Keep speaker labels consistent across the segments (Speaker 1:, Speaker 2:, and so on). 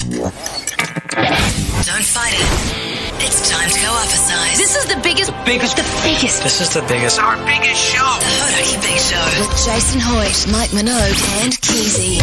Speaker 1: Don't fight it. It's time to go up a size.
Speaker 2: This is the biggest.
Speaker 3: This is the biggest.
Speaker 4: Our biggest show.
Speaker 1: The Hodaki Big Show.
Speaker 2: With Jason Hoyt, Mike Minogue, and Keyzie.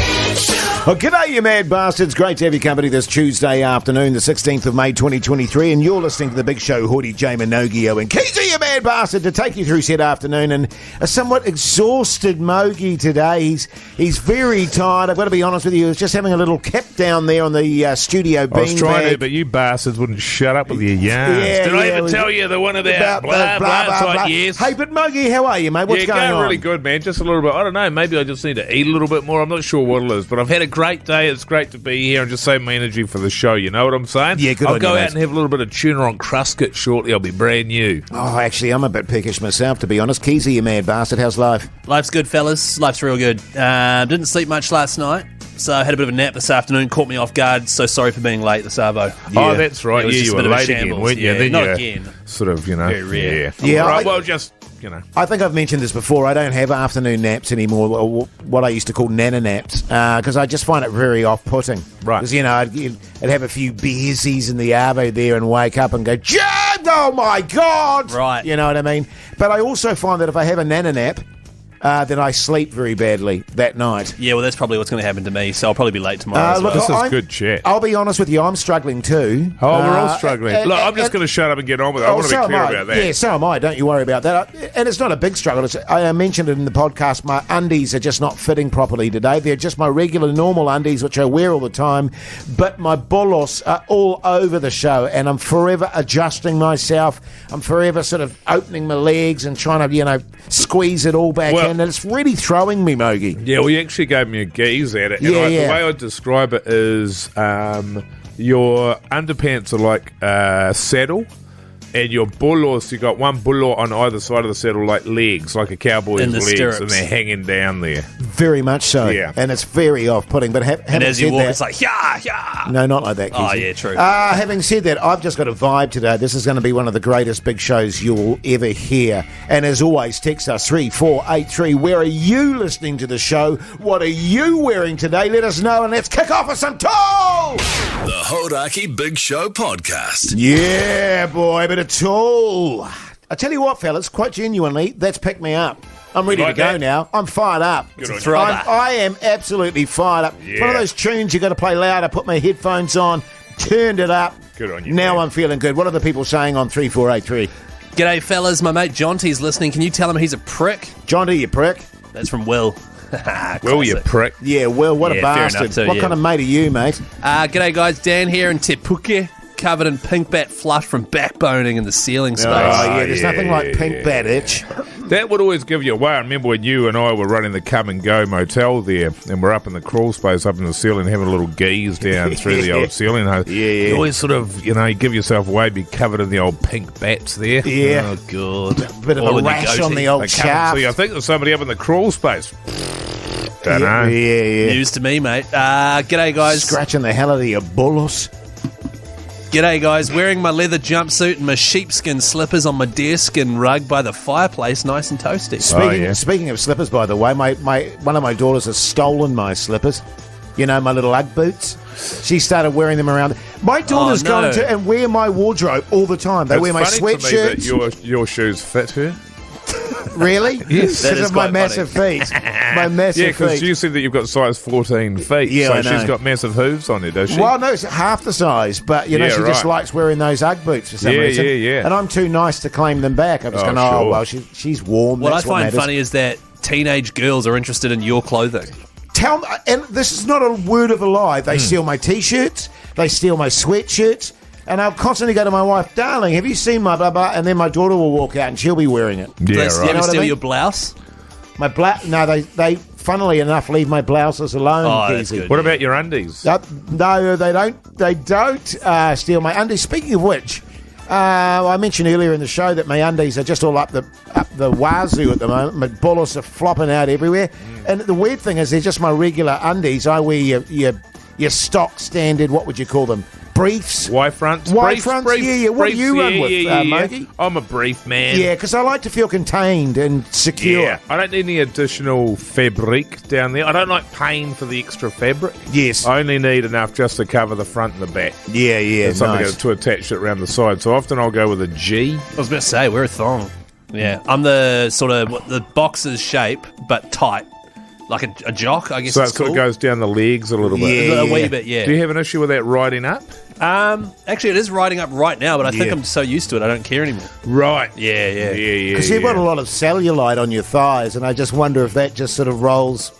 Speaker 5: Well, g'day, you mad bastards. Great to have your company this Tuesday afternoon, the 16th of May, 2023, and you're listening to the Big Show, Hoodie, J. Minogio, and Keyzie, you mad bastard, to take you through said afternoon. And a somewhat exhausted Mogi today. He's very tired. I've got to be honest with you. He was just having a little kip down there on the studio beanbag.
Speaker 6: I was trying to, but you bastards wouldn't shut up with your yarns. Did I ever tell you the one of that blah, blah, blah, yes?
Speaker 5: Hey, but Mogi, how are you, mate? What's going on?
Speaker 6: Really good, man. Just a little bit. I don't know. Maybe I just need to eat a little bit more. I'm not sure what it is, but I've had a great day. It's great to be here and just save my energy for the show. You know what I'm saying?
Speaker 5: Yeah, good.
Speaker 6: I'll go out and have a little bit of tuna on Crusket shortly. I'll be brand new.
Speaker 5: Oh, actually, I'm a bit peckish myself, to be honest. Keyzie, you mad bastard. How's life?
Speaker 3: Life's good, fellas. Life's real good. Didn't sleep much last night, so I had a bit of a nap this afternoon. Caught me off guard. So sorry for being late, the Savo.
Speaker 6: Yeah. Oh, that's right.
Speaker 3: Yeah,
Speaker 6: you were late again, weren't you?
Speaker 3: Yeah,
Speaker 6: then
Speaker 3: not again.
Speaker 6: Sort of, you know.
Speaker 3: Very rare.
Speaker 5: Yeah.
Speaker 6: Right, well, just... You know.
Speaker 5: I think I've mentioned this before. I don't have afternoon naps anymore, or what I used to call nana naps, because I just find it very off-putting.
Speaker 6: Right.
Speaker 5: Because, you know, I'd have a few beersies in the arvo there and wake up and go, Jad, oh my God!
Speaker 3: Right.
Speaker 5: You know what I mean? But I also find that if I have a nana nap, then I sleep very badly that night.
Speaker 3: Yeah, well, that's probably what's going to happen to me, so I'll probably be late tomorrow as well.
Speaker 6: This is good chat.
Speaker 5: I'll be honest with you, I'm struggling too.
Speaker 6: Oh, we're all struggling. Look, I'm just going to shut up and get on with it. I want to be clear about that.
Speaker 5: Yeah, so am I. Don't you worry about that. And it's not a big struggle. I mentioned it in the podcast. My undies are just not fitting properly today. They're just my regular, normal undies, which I wear all the time. But my bolos are all over the show, and I'm forever adjusting myself. I'm forever sort of opening my legs and trying to, you know, squeeze it all back in. And it's really throwing me, Mogi.
Speaker 6: Yeah, well, you actually gave me a gaze at it. And
Speaker 5: Yeah,
Speaker 6: the way I describe it is your underpants are like a saddle, and your bulos, you got one bulo on either side of the saddle, like legs, like a cowboy's
Speaker 3: In the
Speaker 6: legs,
Speaker 3: stirrups.
Speaker 6: and they're hanging down there.
Speaker 5: Very much so.
Speaker 6: Yeah.
Speaker 5: And it's very off-putting. But
Speaker 3: And as you walk, it's like, yeah.
Speaker 5: No, not like that, Keyzie.
Speaker 3: Oh, yeah, true.
Speaker 5: Having said that, I've just got a vibe today. This is going to be one of the greatest big shows you'll ever hear. And as always, text us 3483. Where are you listening to the show? What are you wearing today? Let us know, and let's kick off with some toll!
Speaker 7: The Hodaki Big Show Podcast.
Speaker 5: Yeah, boy, but it's all. I tell you what, fellas, quite genuinely, that's picked me up. I'm ready to go now. I'm fired up. I am absolutely fired up.
Speaker 6: Yeah.
Speaker 5: It's one of those tunes you got to play loud. I put my headphones on, turned it up.
Speaker 6: Good on you.
Speaker 5: Now
Speaker 6: man.
Speaker 5: I'm feeling good. What are the people saying on 3483?
Speaker 3: G'day, fellas. My mate Jonty's listening. Can you tell him he's a prick?
Speaker 5: Johnny, you prick.
Speaker 3: That's from Will.
Speaker 6: Will, you prick.
Speaker 5: Yeah, well, what a
Speaker 3: Yeah, fair
Speaker 5: bastard.
Speaker 3: enough too,
Speaker 5: What
Speaker 3: yeah.
Speaker 5: kind of mate are you, mate?
Speaker 3: G'day, guys. Dan here in Te Puke, covered in pink bat fluff from backboning in the ceiling space.
Speaker 5: Oh, yeah, there's
Speaker 6: yeah,
Speaker 5: nothing like pink bat itch.
Speaker 6: That would always give you away. I remember when you and I were running the Come and Go motel there, and we're up in the crawl space, up in the ceiling, having a little gaze down through the old ceiling hose.
Speaker 5: Yeah.
Speaker 6: You always sort of, you know, you give yourself away, be covered in the old pink bats there.
Speaker 5: Yeah.
Speaker 3: Oh, God.
Speaker 5: Bit of
Speaker 3: All
Speaker 5: a
Speaker 3: in the
Speaker 5: rash on
Speaker 3: goatee.
Speaker 5: the old
Speaker 6: They come and
Speaker 5: shaft.
Speaker 6: see, I think there's somebody up in the crawl space. Don't know.
Speaker 5: Yeah.
Speaker 3: News to me, mate. G'day, guys.
Speaker 5: Scratching the hell out of your bulls.
Speaker 3: G'day, guys. Wearing my leather jumpsuit and my sheepskin slippers on my deerskin rug by the fireplace, nice and toasty.
Speaker 5: Speaking of slippers, by the way, one of my daughters has stolen my slippers. You know, my little Ugg boots. She started wearing them around. My daughters go into and wear my wardrobe all the time. They wear my sweatshirts.
Speaker 6: That your shoes fit her.
Speaker 5: Really?
Speaker 6: Yes.
Speaker 5: Because of my massive feet. My massive
Speaker 6: Yeah, because
Speaker 5: feet.
Speaker 6: you said that you've got size 14 feet.
Speaker 5: Yeah,
Speaker 6: so
Speaker 5: I know.
Speaker 6: she's got massive hooves on her, does she?
Speaker 5: Well, no, it's half the size, but you know,
Speaker 6: Yeah,
Speaker 5: she just
Speaker 6: right.
Speaker 5: likes wearing those Ugg boots for some reason.
Speaker 6: Yeah.
Speaker 5: And I'm too nice to claim them back. I'm just going,
Speaker 6: sure.
Speaker 5: well, she's warm.
Speaker 3: What I
Speaker 5: That's
Speaker 3: find
Speaker 5: matters.
Speaker 3: funny is that teenage girls are interested in your clothing.
Speaker 5: Tell me, and this is not a word of a lie. They steal my T-shirts, they steal my sweatshirts, and I'll constantly go to my wife, darling, have you seen my blah blah? And then my daughter will walk out and she'll be wearing it.
Speaker 6: Yeah,
Speaker 3: Do they
Speaker 6: right.
Speaker 3: ever
Speaker 5: You know what I
Speaker 3: steal
Speaker 5: mean?
Speaker 3: your blouse?
Speaker 5: My no, they funnily enough leave my blouses alone.
Speaker 3: Oh, that's
Speaker 5: Keyzie.
Speaker 3: good.
Speaker 6: What about your undies?
Speaker 5: No, they don't. They don't steal my undies. Speaking of which, I mentioned earlier in the show that my undies are just all up the wazoo at the moment. My bullets are flopping out everywhere. And the weird thing is, they're just my regular undies. I wear your stock standard. What would you call them? briefs.
Speaker 6: Y-fronts.
Speaker 5: Y-fronts,
Speaker 6: Briefs,
Speaker 5: yeah. What do
Speaker 6: briefs,
Speaker 5: you run with, Mogi?
Speaker 6: I'm a brief man.
Speaker 5: Yeah, because I like to feel contained and secure.
Speaker 6: Yeah, I don't need any additional fabric down there. I don't like paying for the extra fabric.
Speaker 5: Yes.
Speaker 6: I only need enough just to cover the front and the back.
Speaker 5: Yeah,
Speaker 6: And something
Speaker 5: nice.
Speaker 6: to attach it around the side. So often I'll go with a G.
Speaker 3: I was about to say, we're a thong. Yeah. I'm the sort of the boxer's shape, but tight. Like a jock, I guess
Speaker 6: So it
Speaker 3: it's
Speaker 6: sort
Speaker 3: called.
Speaker 6: of goes down the legs a little bit.
Speaker 5: Yeah.
Speaker 3: A wee bit, yeah.
Speaker 6: Do you have an issue with that riding up?
Speaker 3: Actually, it is riding up right now, but I think
Speaker 5: Yeah.
Speaker 3: I'm so used to it, I don't care anymore.
Speaker 6: Right.
Speaker 3: Yeah.
Speaker 5: Because you've got a lot of cellulite on your thighs, and I just wonder if that just sort of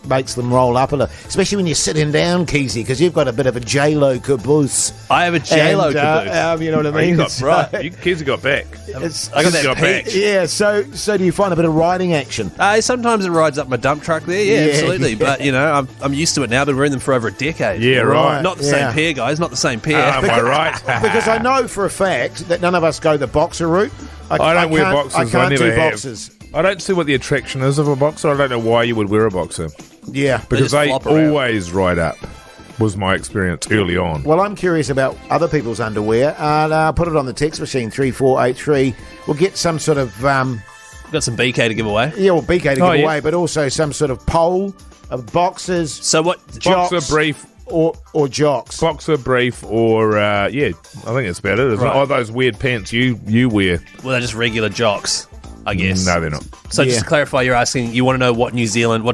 Speaker 5: makes them roll up a little. Especially when you're sitting down, Keyzie, because you've got a bit of a J-Lo caboose.
Speaker 3: I have a J-Lo
Speaker 5: And,
Speaker 3: caboose.
Speaker 5: you know what I
Speaker 6: Oh,
Speaker 5: mean?
Speaker 6: you got
Speaker 5: It's,
Speaker 6: right. Keyzie got back.
Speaker 3: I got
Speaker 6: Keyzie
Speaker 3: that
Speaker 6: got back.
Speaker 3: peach.
Speaker 5: Yeah, so do you find a bit of riding action?
Speaker 3: Sometimes it rides up my dump truck there, yeah,
Speaker 5: Yeah,
Speaker 3: absolutely.
Speaker 5: yeah.
Speaker 3: But, I'm used to it now. I've been wearing them for over a decade.
Speaker 6: Yeah, right.
Speaker 3: Not the
Speaker 5: Yeah.
Speaker 3: same pair, guys, not the same pair.
Speaker 6: Am I right?
Speaker 5: Because I know for a fact that none of us go the boxer route.
Speaker 6: I don't wear
Speaker 5: can't-
Speaker 6: boxers.
Speaker 5: I can't
Speaker 6: never
Speaker 5: do
Speaker 6: have.
Speaker 5: boxers.
Speaker 6: I don't see what the attraction is of a boxer. I don't know why you would wear a boxer.
Speaker 5: Yeah.
Speaker 6: Because
Speaker 3: just
Speaker 6: they
Speaker 3: flop around.
Speaker 6: always ride up, was my experience early on.
Speaker 5: Well, I'm curious about other people's underwear, and put it on the text machine 3483. We'll get some sort of
Speaker 3: Got some BK to give away.
Speaker 5: BK to give
Speaker 6: Oh, yeah.
Speaker 5: away, but also some sort of poll of boxers,
Speaker 3: So what?
Speaker 5: jocks,
Speaker 6: Boxer brief.
Speaker 5: or jocks.
Speaker 6: Boxer brief or, I think that's about it, isn't
Speaker 3: Right.
Speaker 6: it? Oh, those weird pants you wear.
Speaker 3: Well, they're just regular jocks, I guess.
Speaker 6: No, they're not.
Speaker 3: So just
Speaker 5: Yeah.
Speaker 3: to clarify, you're asking, you want to know what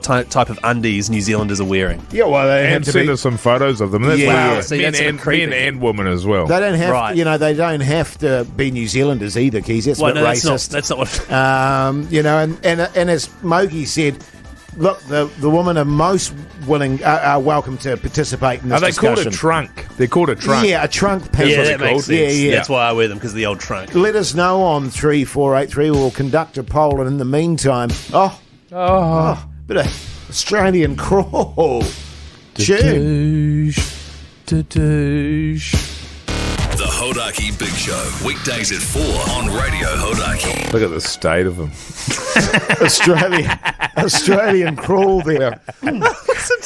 Speaker 3: type of undies New Zealanders are wearing?
Speaker 5: Yeah, well, they have
Speaker 6: And
Speaker 5: to
Speaker 6: send
Speaker 5: be.
Speaker 6: us some photos of them. That's
Speaker 5: Yeah.
Speaker 6: wow.
Speaker 3: See,
Speaker 6: Men,
Speaker 3: that's a bit
Speaker 6: and,
Speaker 3: creepy.
Speaker 6: men and women as well.
Speaker 5: They don't have,
Speaker 3: Right.
Speaker 5: they don't have to be New Zealanders either, Keys. That's
Speaker 3: Well,
Speaker 5: a bit
Speaker 3: no,
Speaker 5: racist.
Speaker 3: that's not what.
Speaker 5: And as Mogi said, look, the women are most willing, are welcome to participate in this
Speaker 6: Are they
Speaker 5: discussion.
Speaker 6: called a trunk? They're called a trunk.
Speaker 5: Yeah, a trunk pants.
Speaker 3: Yeah,
Speaker 6: what
Speaker 3: that
Speaker 6: they're
Speaker 3: makes
Speaker 6: called.
Speaker 3: sense.
Speaker 5: Yeah, yeah.
Speaker 3: That's why I wear them, because of the old trunk.
Speaker 5: Let us know on 3483. We'll conduct a poll, and in the meantime, bit of Australian crawl. Tune.
Speaker 7: The Hodaki Big Show. Weekdays at 4 on Radio Hodaki.
Speaker 6: Look at the state of them.
Speaker 5: Australian crawl there.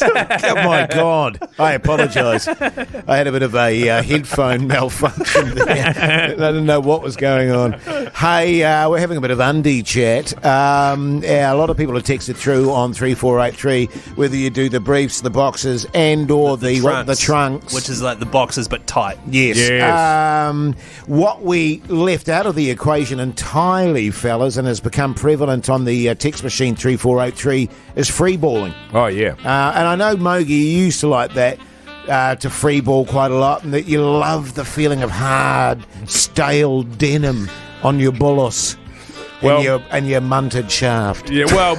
Speaker 5: Oh my God! I apologise. I had a bit of a headphone malfunction there. I didn't know what was going on. Hey, we're having a bit of undie chat. A lot of people have texted through on 3483 whether you do the briefs, the boxers, and or the trunks,
Speaker 3: which is like the boxers but tight.
Speaker 5: Yes.
Speaker 6: Yes.
Speaker 5: What we left out of the equation entirely, fellas, and has become prevalent on the text machine 3483 is free balling.
Speaker 6: Oh, yeah.
Speaker 5: And I know, Mogi, you used to like that, to free ball quite a lot, and that you love the feeling of hard, stale denim on your bullos and your munted shaft.
Speaker 6: Yeah, well,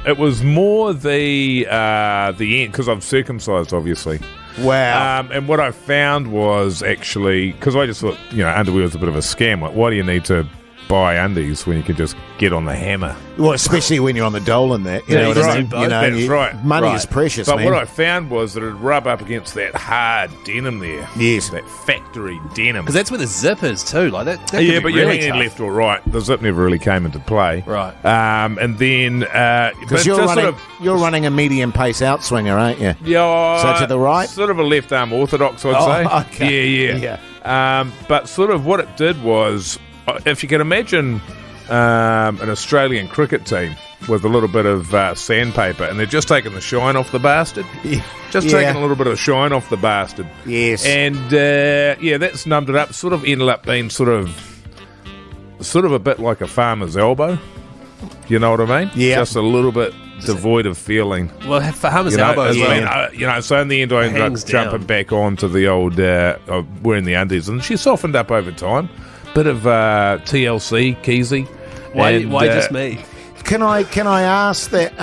Speaker 6: it was more the end, because I'm circumcised, obviously.
Speaker 5: Wow.
Speaker 6: And what I found was actually, because I just thought, underwear was a bit of a scam. Like, why do you need to buy undies when you can just get on the hammer?
Speaker 5: Well, especially when you're on the dole and that. You know what I mean?
Speaker 6: That's right.
Speaker 5: Money
Speaker 3: Right.
Speaker 5: is precious,
Speaker 6: But
Speaker 5: man.
Speaker 6: what I found was that it'd rub up against that hard denim there.
Speaker 5: Yes.
Speaker 6: That factory denim.
Speaker 3: Because that's where the zip is too. Like that could
Speaker 6: Yeah,
Speaker 3: be
Speaker 6: but you're
Speaker 3: really
Speaker 6: hanging
Speaker 3: tough.
Speaker 6: left or right. The zip never really came into play.
Speaker 3: Right.
Speaker 6: And then...
Speaker 5: Because you're running a medium pace outswinger, aren't you?
Speaker 6: Yeah,
Speaker 5: So to the right?
Speaker 6: Sort of a left arm orthodox, I'd say.
Speaker 5: Okay.
Speaker 6: Yeah. But sort of what it did was, if you can imagine an Australian cricket team with a little bit of sandpaper, and they're just taking the shine off the bastard. Just taking a little bit of shine off the bastard.
Speaker 5: Yes.
Speaker 6: And that's numbed it up. Sort of ended up being sort of a bit like a farmer's elbow. You know what I mean?
Speaker 5: Yeah.
Speaker 6: Just a little bit devoid of feeling.
Speaker 3: Well, for Hammer's elbow as well.
Speaker 6: So in the end, I ended up
Speaker 3: Hangs down.
Speaker 6: jumping back onto the old wearing the undies, and she softened up over time. Bit of TLC, Keyzie.
Speaker 3: Why just me?
Speaker 5: Can I ask that?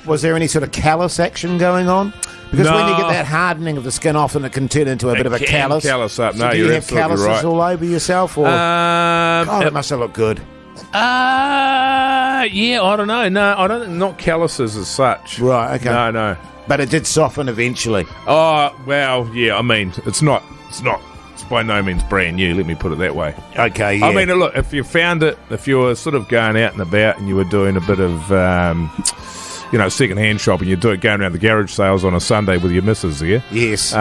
Speaker 5: Was there any sort of callus action going on? Because when you get that hardening of the skin off, and it can turn into a bit of a
Speaker 6: can
Speaker 5: callus.
Speaker 6: callus up. No,
Speaker 5: do
Speaker 6: you're
Speaker 5: you have
Speaker 6: absolutely
Speaker 5: calluses
Speaker 6: right.
Speaker 5: all over yourself? Or God, it must have looked good.
Speaker 6: I don't know. No, I don't. Not calluses as such.
Speaker 5: Right. Okay.
Speaker 6: No.
Speaker 5: But it did soften eventually.
Speaker 6: Oh well, yeah. I mean, it's not. It's by no means brand new. Let me put it that way.
Speaker 5: Okay. Yeah.
Speaker 6: I mean, look, if you found it, if you were sort of going out and about and you were doing a bit of, second-hand shopping, you're going around the garage sales on a Sunday with your missus there.
Speaker 5: Yes.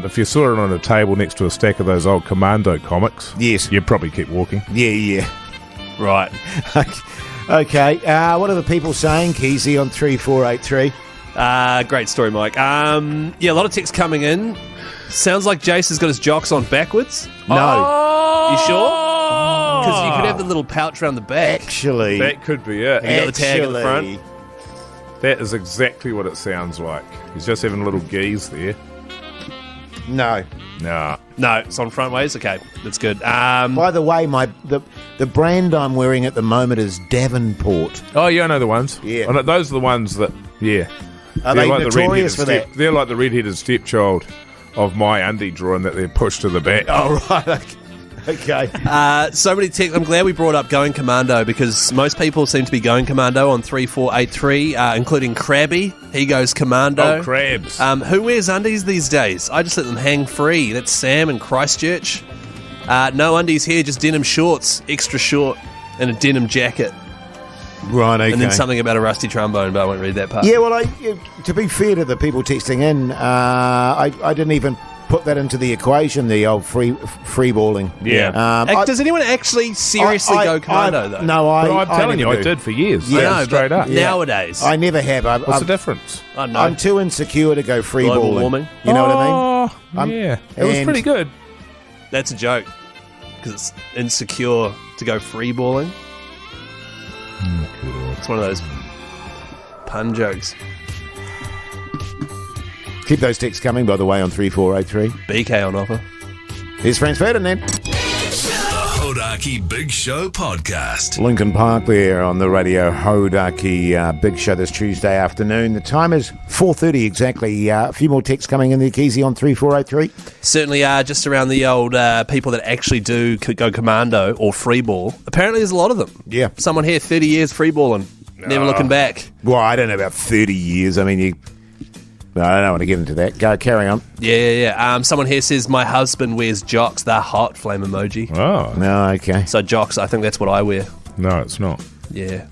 Speaker 6: If you saw it on a table next to a stack of those old Commando comics,
Speaker 5: Yes.
Speaker 6: you'd probably keep walking.
Speaker 5: Yeah.
Speaker 3: Right.
Speaker 5: Okay. What are the people saying, Keyzie, on 3483?
Speaker 3: Great story, Mike. A lot of texts coming in. Sounds like Jase has got his jocks on backwards.
Speaker 5: No.
Speaker 3: You sure? Because you could have the little pouch around the back.
Speaker 5: Actually.
Speaker 6: That could be it.
Speaker 3: You got the tag at the front.
Speaker 6: That is exactly what it sounds like. He's just having a little geese there.
Speaker 5: No.
Speaker 6: Nah.
Speaker 3: No, it's on front ways. Okay, that's good.
Speaker 5: By the way, the brand I'm wearing at the moment is Davenport.
Speaker 6: Oh, yeah, I know the ones.
Speaker 5: Yeah.
Speaker 6: I know, those are the ones that, yeah.
Speaker 5: Are they notorious for that?
Speaker 6: They're like the red-headed stepchild of my undie drawing that they're pushed to the back.
Speaker 5: Oh, right. Okay.
Speaker 3: So many texts. I'm glad we brought up going commando because most people seem to be going commando on 3483, including Krabby. He goes commando.
Speaker 6: Oh, crabs.
Speaker 3: Who wears undies these days? I just let them hang free. That's Sam in Christchurch. No undies here, just denim shorts, extra short, and a denim jacket.
Speaker 5: Right, okay.
Speaker 3: And then something about a rusty trombone, but I won't read that part.
Speaker 5: Yeah, well, to be fair to the people texting in, I didn't even put that into the equation, the old free balling.
Speaker 6: Yeah.
Speaker 3: Does anyone actually seriously go commando, though?
Speaker 5: No,
Speaker 6: I'm telling
Speaker 5: never
Speaker 6: you,
Speaker 5: do.
Speaker 6: I did for years.
Speaker 5: Yeah,
Speaker 3: I know,
Speaker 6: straight
Speaker 3: but
Speaker 6: up.
Speaker 3: nowadays.
Speaker 5: I never have.
Speaker 6: What's the difference?
Speaker 3: I don't know.
Speaker 5: I'm too insecure to go free
Speaker 3: Global
Speaker 5: balling.
Speaker 3: warming.
Speaker 5: You know what I mean?
Speaker 6: Oh, yeah. It was
Speaker 5: and-
Speaker 6: pretty good.
Speaker 3: That's a joke. Because it's insecure to go free balling. It's one of those pun jokes.
Speaker 5: Keep those texts coming, by the way, on 3483.
Speaker 3: BK on offer.
Speaker 5: Here's Franz Ferdinand.
Speaker 7: The Hodaki Big Show podcast.
Speaker 5: Lincoln Park there on the radio Hodaki Big Show this Tuesday afternoon. The time is 4:30 exactly. A few more texts coming in there, Keyzie, on 3483.
Speaker 3: Certainly just around the old people that actually do go commando or free ball. Apparently there's a lot of them.
Speaker 5: Yeah.
Speaker 3: Someone here, 30 years free balling. Never looking back.
Speaker 5: Well, I don't know about 30 years. I mean, I don't want to get into that. Go, carry on.
Speaker 3: Yeah. Someone here says, my husband wears jocks. They're hot, flame emoji.
Speaker 6: Oh.
Speaker 5: No, okay.
Speaker 3: So jocks, I think that's what I wear.
Speaker 6: No, it's not.
Speaker 3: Yeah.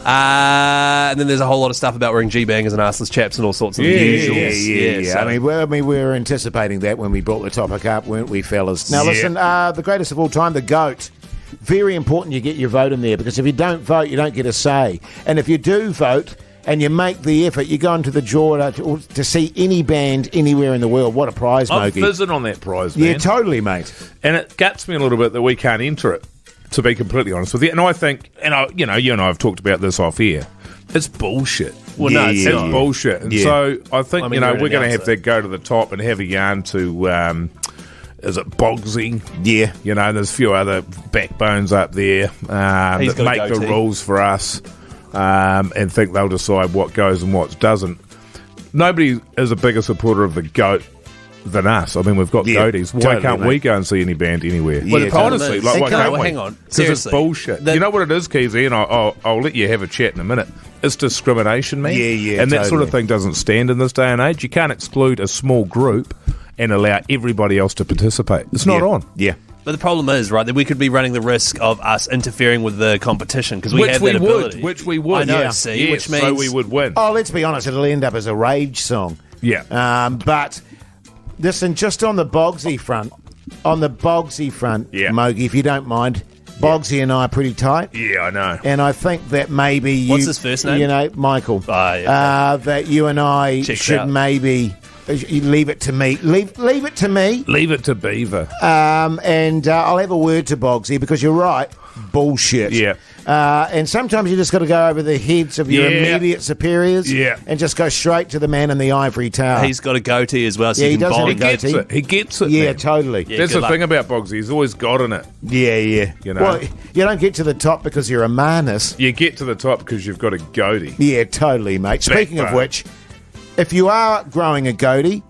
Speaker 3: And then there's a whole lot of stuff about wearing G-bangers and arseless chaps and all sorts of usuals.
Speaker 5: Yeah.
Speaker 3: So-
Speaker 5: I mean, we were anticipating that when we brought the topic up, weren't we, fellas? Now, listen, the greatest of all time, the GOAT. Very important you get your vote in there, because if you don't vote, you don't get a say. And if you do vote and you make the effort, you go into the draw to see any band anywhere in the world. What a prize,
Speaker 6: I'm
Speaker 5: Mogi.
Speaker 6: fizzing on that prize, man.
Speaker 5: Yeah, totally, mate.
Speaker 6: And it guts me a little bit that we can't enter it, to be completely honest with you. And I think, you and I have talked about this off air, it's bullshit.
Speaker 3: Well, no, it's not.
Speaker 6: Bullshit. And
Speaker 5: Yeah.
Speaker 6: so I think,
Speaker 3: you're an
Speaker 6: we're going to have
Speaker 3: announcer.
Speaker 6: to go to the top and have a yarn to, is it Bogsy?
Speaker 5: Yeah.
Speaker 6: There's a few other backbones up there
Speaker 3: He's
Speaker 6: that
Speaker 3: got a
Speaker 6: make the
Speaker 3: goatee.
Speaker 6: rules for us and think they'll decide what goes and what doesn't. Nobody is a bigger supporter of the GOAT than us. I mean, we've got
Speaker 5: Yeah,
Speaker 6: goatees. Why
Speaker 5: totally,
Speaker 6: can't
Speaker 5: mate.
Speaker 6: we go and see any band anywhere?
Speaker 5: Well, the
Speaker 3: problem
Speaker 6: honestly,
Speaker 3: is-
Speaker 6: why
Speaker 3: Hang
Speaker 6: can't
Speaker 3: on,
Speaker 6: we?
Speaker 3: hang on.
Speaker 6: Because it's
Speaker 3: Seriously.
Speaker 6: bullshit.
Speaker 3: The-
Speaker 6: You know what it is, Keyzie, and I'll let you have a chat in a minute. It's discrimination, man.
Speaker 5: Yeah,
Speaker 6: And that sort of
Speaker 5: totally.
Speaker 6: thing doesn't stand in this day and age. You can't exclude a small group and allow everybody else to participate. It's not on.
Speaker 5: Yeah.
Speaker 3: But the problem is, right, that we could be running the risk of us interfering with the competition because we
Speaker 6: Which
Speaker 3: have
Speaker 6: we
Speaker 3: that
Speaker 6: would.
Speaker 3: ability.
Speaker 6: Which we would.
Speaker 3: I know,
Speaker 6: Yeah.
Speaker 3: see,
Speaker 6: Yes,
Speaker 3: which means...
Speaker 6: so we would win.
Speaker 5: Oh, let's be honest, it'll end up as a rage song.
Speaker 6: Yeah.
Speaker 5: But listen, just on the Bogsy front,
Speaker 6: Yeah.
Speaker 5: Mogi, if you don't mind, Bogsy and I are pretty tight.
Speaker 6: Yeah, I know.
Speaker 5: And I think that maybe you...
Speaker 3: What's his first name?
Speaker 5: Michael.
Speaker 3: Ah, yeah.
Speaker 5: That you and I
Speaker 3: Checks
Speaker 5: should
Speaker 3: out.
Speaker 5: maybe... You leave it to me. Leave it to me.
Speaker 6: Leave it to Beaver.
Speaker 5: And I'll have a word to Bogsy, because you're right. Bullshit.
Speaker 6: Yeah.
Speaker 5: And sometimes you just got to go over the heads of your
Speaker 6: Yeah.
Speaker 5: immediate superiors.
Speaker 6: Yeah.
Speaker 5: And just go straight to the man in the ivory tower.
Speaker 3: He's got a goatee as well, so
Speaker 5: Yeah,
Speaker 3: you
Speaker 5: he
Speaker 3: can
Speaker 5: does have a
Speaker 3: bond.
Speaker 5: goatee.
Speaker 6: He gets it.
Speaker 5: Yeah,
Speaker 6: man.
Speaker 5: totally.
Speaker 3: Yeah.
Speaker 6: That's
Speaker 3: good
Speaker 6: the
Speaker 3: luck.
Speaker 6: thing about Bogsy. He's always gotten it.
Speaker 5: Yeah.
Speaker 6: You know.
Speaker 5: Well, you don't get to the top because you're a manus.
Speaker 6: You get to the top because you've got a goatee.
Speaker 5: Yeah, totally, mate. Speaking of
Speaker 6: Backbone.
Speaker 5: which, if you are growing a goatee,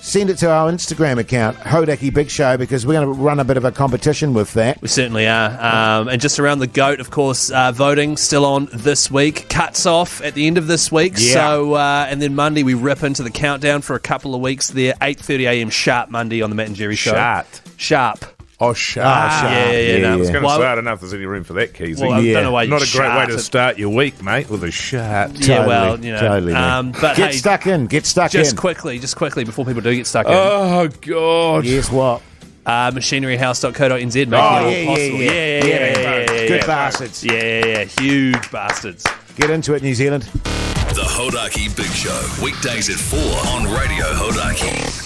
Speaker 5: send it to our Instagram account, Hodaki Big Show, because we're going to run a bit of a competition with that.
Speaker 3: We certainly are. And just around the GOAT, of course, voting still on this week. Cuts off at the end of this week.
Speaker 5: Yeah.
Speaker 3: So, and then Monday we rip into the countdown for a couple of weeks there. 8:30 a.m. sharp Monday on the Matt and Jerry Show.
Speaker 6: Sharp.
Speaker 3: Sharp.
Speaker 6: Oh, sharp.
Speaker 3: Yeah.
Speaker 6: I was going to
Speaker 3: Well,
Speaker 6: say, I don't know if there's any room for that, Keyzie.
Speaker 3: Well, I don't know why you
Speaker 6: Not a great way to
Speaker 3: sharted.
Speaker 6: start your week, mate, with a shart.
Speaker 3: Yeah, well, you know.
Speaker 5: Totally, mate.
Speaker 3: But
Speaker 5: Get
Speaker 3: hey,
Speaker 5: stuck in.
Speaker 3: just quickly, before people do get stuck in.
Speaker 6: Oh, God.
Speaker 5: Guess what?
Speaker 3: Machineryhouse.co.nz. Make it all possible. Yeah.
Speaker 5: Good bastards.
Speaker 3: Yeah. Huge bastards.
Speaker 5: Get into it, New Zealand.
Speaker 7: The Hodaki Big Show. Weekdays at 4 on Radio Hodaki.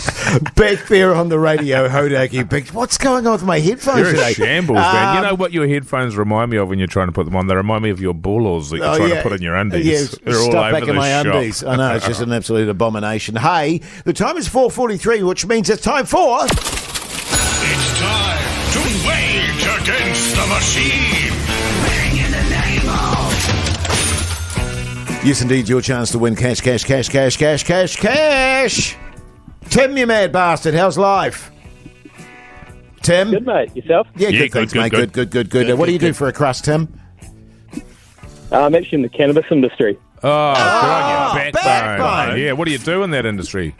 Speaker 5: Back there on the radio, Hodaki. Big. What's going on with my headphones
Speaker 6: You're
Speaker 5: today?
Speaker 6: a shambles, man. You know what your headphones remind me of when you're trying to put them on? They remind me of your bulls that you're trying to put in your undies.
Speaker 5: Yeah,
Speaker 6: They're all
Speaker 5: stuff
Speaker 6: over
Speaker 5: back in
Speaker 6: the
Speaker 5: my
Speaker 6: shop.
Speaker 5: undies. I know, it's just an absolute abomination. Hey, the time is 4:43, which means it's time for...
Speaker 4: It's time to wage against the machine. Bang in the name of.
Speaker 5: Yes, indeed, your chance to win cash. Tim, you mad bastard, how's life? Tim?
Speaker 8: Good, mate. Yourself?
Speaker 5: Yeah,
Speaker 6: Yeah,
Speaker 5: good, thanks,
Speaker 6: good,
Speaker 5: mate. Good. What do you do for a crust, Tim?
Speaker 8: I'm actually in the cannabis industry.
Speaker 6: Oh, good on your
Speaker 5: backbone.
Speaker 6: backbone. Yeah, what do you do in that industry?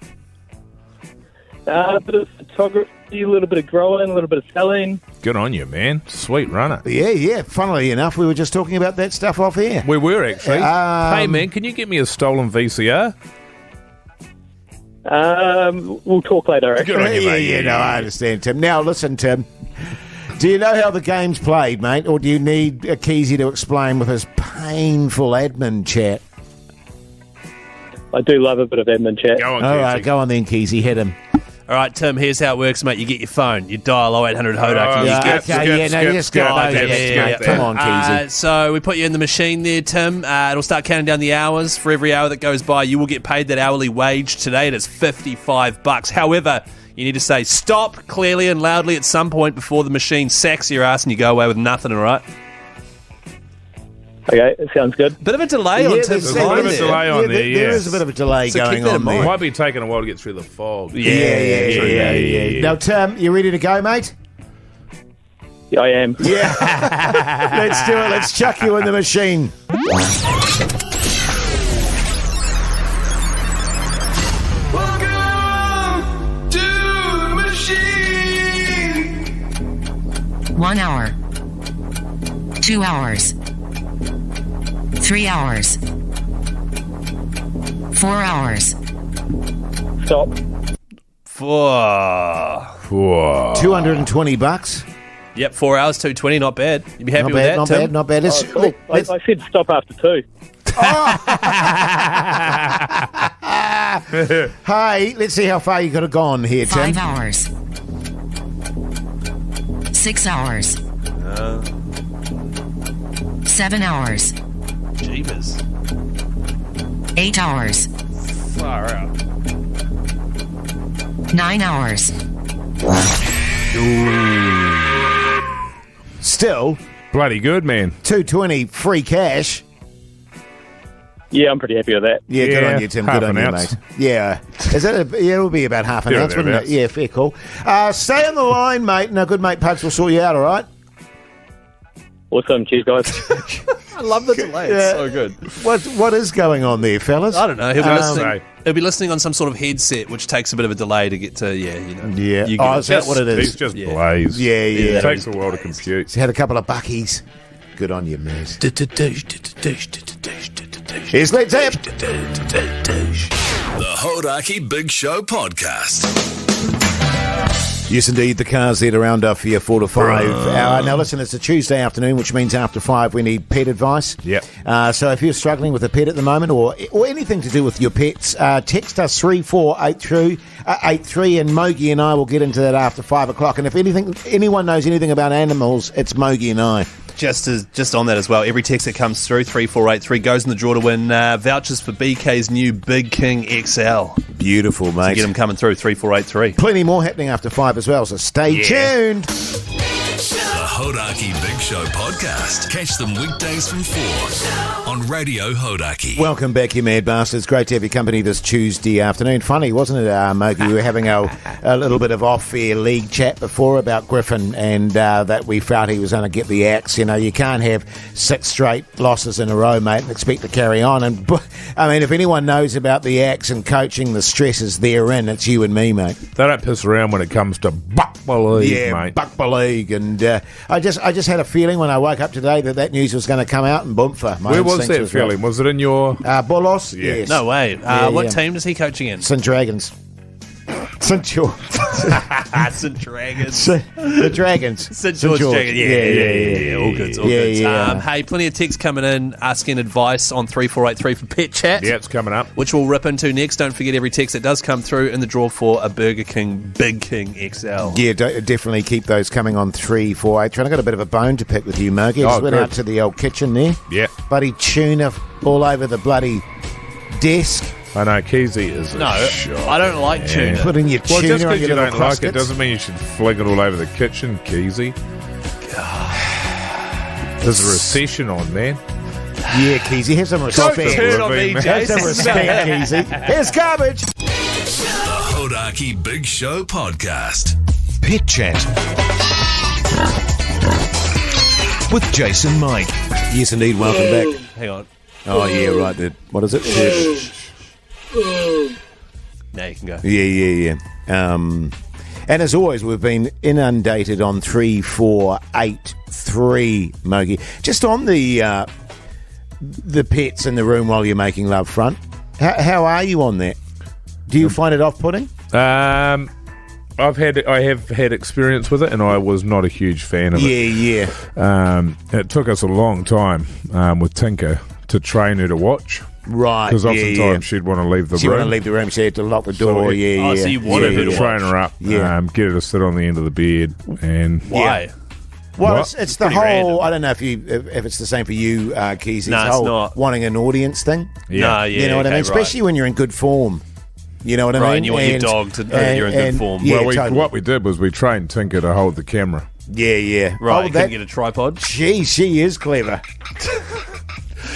Speaker 8: A bit of photography, a little bit of growing, a little bit of selling.
Speaker 6: Good on you, man. Sweet runner.
Speaker 5: Yeah. Funnily enough, we were just talking about that stuff off air.
Speaker 6: We were actually. Hey, man, can you get me a stolen VCR?
Speaker 8: We'll talk later.
Speaker 6: Good on you, mate.
Speaker 5: No, I understand, Tim. Now, listen, Tim. Do you know how the game's played, mate, or do you need a Keyzie to explain with his painful admin chat?
Speaker 8: I do love a bit of admin chat.
Speaker 6: Go on,
Speaker 5: All
Speaker 6: Keyzie.
Speaker 5: right, go on then, Keyzie. Hit him.
Speaker 3: All right, Tim, here's how it works, mate. You get your phone, you dial 0800 Hodaki.
Speaker 6: skip.
Speaker 5: Come on, Keyzie.
Speaker 3: So we put you in the machine there, Tim. It'll start counting down the hours. For every hour that goes by, you will get paid that hourly wage today. It is $55. However, you need to say stop clearly and loudly at some point before the machine sacks your ass and you go away with nothing, all right?
Speaker 8: Okay, it sounds good.
Speaker 3: Bit of a delay on Tim's
Speaker 6: there's a bit of a
Speaker 3: line
Speaker 6: delay on there,
Speaker 5: There is a bit of a delay
Speaker 3: So keep
Speaker 5: going
Speaker 3: that in
Speaker 5: on
Speaker 3: mind.
Speaker 6: It
Speaker 5: there.
Speaker 6: might be taking a while to get through the fog.
Speaker 5: Yeah. Now, Tim, you ready to go, mate?
Speaker 8: Yeah, I am.
Speaker 5: Yeah. Let's do it. Let's chuck you in the machine.
Speaker 4: Welcome to the machine.
Speaker 1: 1 hour. 2 hours. 3 hours. 4 hours.
Speaker 8: Stop.
Speaker 6: Whoa.
Speaker 5: $220.
Speaker 3: Yep, 4 hours, 220, not bad. You'd be happy with that, Tim?
Speaker 5: Not bad. Let's,
Speaker 8: Oh, cool. I said stop after 2.
Speaker 5: Hey, let's see how far you could have gone here, Tim.
Speaker 1: 5 hours. 6 hours. 7 hours.
Speaker 3: Jeepers.
Speaker 1: 8 hours.
Speaker 3: Far out.
Speaker 1: 9 hours.
Speaker 5: Still,
Speaker 6: Bloody good, man.
Speaker 5: $220 free cash.
Speaker 8: Yeah, I'm pretty happy with that.
Speaker 5: Yeah, good
Speaker 6: Yeah,
Speaker 5: on you, Tim.
Speaker 6: half
Speaker 5: Good on
Speaker 6: an
Speaker 5: you,
Speaker 6: ounce.
Speaker 5: mate. Yeah. Is that it'll be about half an
Speaker 6: Yeah,
Speaker 5: ounce, wouldn't it?
Speaker 6: thereabouts.
Speaker 5: Yeah, fair call. Stay on the line, mate. Now, good mate Puds will sort you out, all right?
Speaker 8: Awesome. Cheers, guys.
Speaker 3: I love the delay. It's so good.
Speaker 5: What is going on there, fellas?
Speaker 3: I don't know. He'll be listening.
Speaker 6: Right.
Speaker 3: He'll be listening on some sort of headset, which takes a bit of a delay to get to. Yeah.
Speaker 5: Yeah.
Speaker 3: You
Speaker 5: Oh,
Speaker 3: get
Speaker 5: is that what it
Speaker 6: He's
Speaker 5: is?
Speaker 6: just
Speaker 3: Yeah.
Speaker 6: blazed.
Speaker 5: Yeah.
Speaker 6: It takes a while to compute.
Speaker 5: He's had a couple of buckies. Good on you, mate. Here's Let's Zap.
Speaker 7: The Hodaki Big Show podcast.
Speaker 5: Yes, indeed. The car's there to round up for your 4 to 5 hour. Now, listen, it's a Tuesday afternoon, which means after 5 we need pet advice.
Speaker 6: Yep.
Speaker 5: So if you're struggling with a pet at the moment or anything to do with your pets, text us 3483 and Mogi and I will get into that after 5 o'clock. And if anyone knows anything about animals, it's Mogi and I.
Speaker 3: Just on that as well, every text that comes through, 3483, goes in the draw to win vouchers for BK's new Big King XL.
Speaker 5: Beautiful, mate.
Speaker 3: Get them coming through, 3483.
Speaker 5: Plenty more happening after 5 as well, so stay tuned.
Speaker 7: The Hodaki Big Show podcast. Catch them weekdays from 4 on Radio Hodaki.
Speaker 5: Welcome back, you mad bastards. Great to have your company this Tuesday afternoon. Funny, wasn't it, Mogi? We were having a little bit of off-air league chat before about Griffin and that we felt he was going to get the axe. You know, you can't have 6 straight losses in a row, mate, and expect to carry on. And I mean, if anyone knows about the axe and coaching, the stresses therein, it's you and me, mate.
Speaker 6: They don't piss around when it comes to Buckball League, mate.
Speaker 5: Buckball League. And I just had a feeling when I woke up today that news was going to come out and boomfa.
Speaker 6: Where was that feeling? Was it in your...
Speaker 5: Bolos?
Speaker 6: Yeah.
Speaker 5: Yes.
Speaker 3: No way. What team does he coach again?
Speaker 5: St. Dragons. St. George.
Speaker 3: St. Dragons.
Speaker 5: The Dragons.
Speaker 3: St. George Dragons. Yeah. All good. All good.
Speaker 5: Yeah.
Speaker 3: Hey, plenty of texts coming in asking advice on 3483 for Pet Chat.
Speaker 6: Yeah, it's coming up.
Speaker 3: Which we'll rip into next. Don't forget every text that does come through in the draw for a Burger King Big King XL.
Speaker 5: Yeah, definitely keep those coming on 348. I got a bit of a bone to pick with you, Mogi. I just went out to the old kitchen there.
Speaker 6: Yeah.
Speaker 5: Bloody tuna all over the bloody desk.
Speaker 6: I know, Keyzie is a shot.
Speaker 3: I don't like tuna.
Speaker 5: Putting your tuna
Speaker 6: just
Speaker 5: on
Speaker 6: because
Speaker 5: your
Speaker 6: you
Speaker 5: little
Speaker 6: don't like it
Speaker 5: cruskets.
Speaker 6: doesn't mean you should fling it all over the kitchen, Keyzie. There's a recession on, man.
Speaker 5: Yeah, Keyzie, have some respect.
Speaker 3: Don't turn on me,
Speaker 5: Have
Speaker 3: Jase.
Speaker 5: some respect, Keyzie. Here's garbage.
Speaker 7: The Hodaki Big Show podcast.
Speaker 9: Pit Chat with Jase and Mike.
Speaker 5: Yes, indeed. Welcome back.
Speaker 3: Hang on.
Speaker 5: Oh, yeah, right. What is it?
Speaker 3: Now you can go.
Speaker 5: Yeah. And as always, we've been inundated on 3483, Mogi. Just on the pets in the room while you're making love front. How are you on that? Do you find it off-putting?
Speaker 6: I have had experience with it, and I was not a huge fan of it.
Speaker 5: Yeah.
Speaker 6: It took us a long time with Tinker to train her to watch.
Speaker 5: Right.
Speaker 6: Because oftentimes she'd want to leave the room.
Speaker 5: She wanted to leave the room. She had to lock the door.
Speaker 3: So you wanted her to
Speaker 6: train her up, get her to sit on the end of the bed. And
Speaker 3: Why?
Speaker 5: Well,
Speaker 6: What?
Speaker 5: it's the
Speaker 3: pretty
Speaker 5: whole.
Speaker 3: random.
Speaker 5: I don't know if it's the same for you, Keyzie.
Speaker 3: No,
Speaker 5: the
Speaker 3: it's
Speaker 5: whole
Speaker 3: not.
Speaker 5: wanting an audience thing.
Speaker 3: Nah,
Speaker 5: You know what I mean? Especially when you're in good form. You know what I mean?
Speaker 3: Right, and you want your dog to know that you're in good form.
Speaker 5: Yeah,
Speaker 6: well,
Speaker 5: totally.
Speaker 6: what we did was we trained Tinker to hold the camera.
Speaker 5: Yeah.
Speaker 3: Right,
Speaker 5: Oh,
Speaker 3: you couldn't get a tripod.
Speaker 5: Gee, she is clever.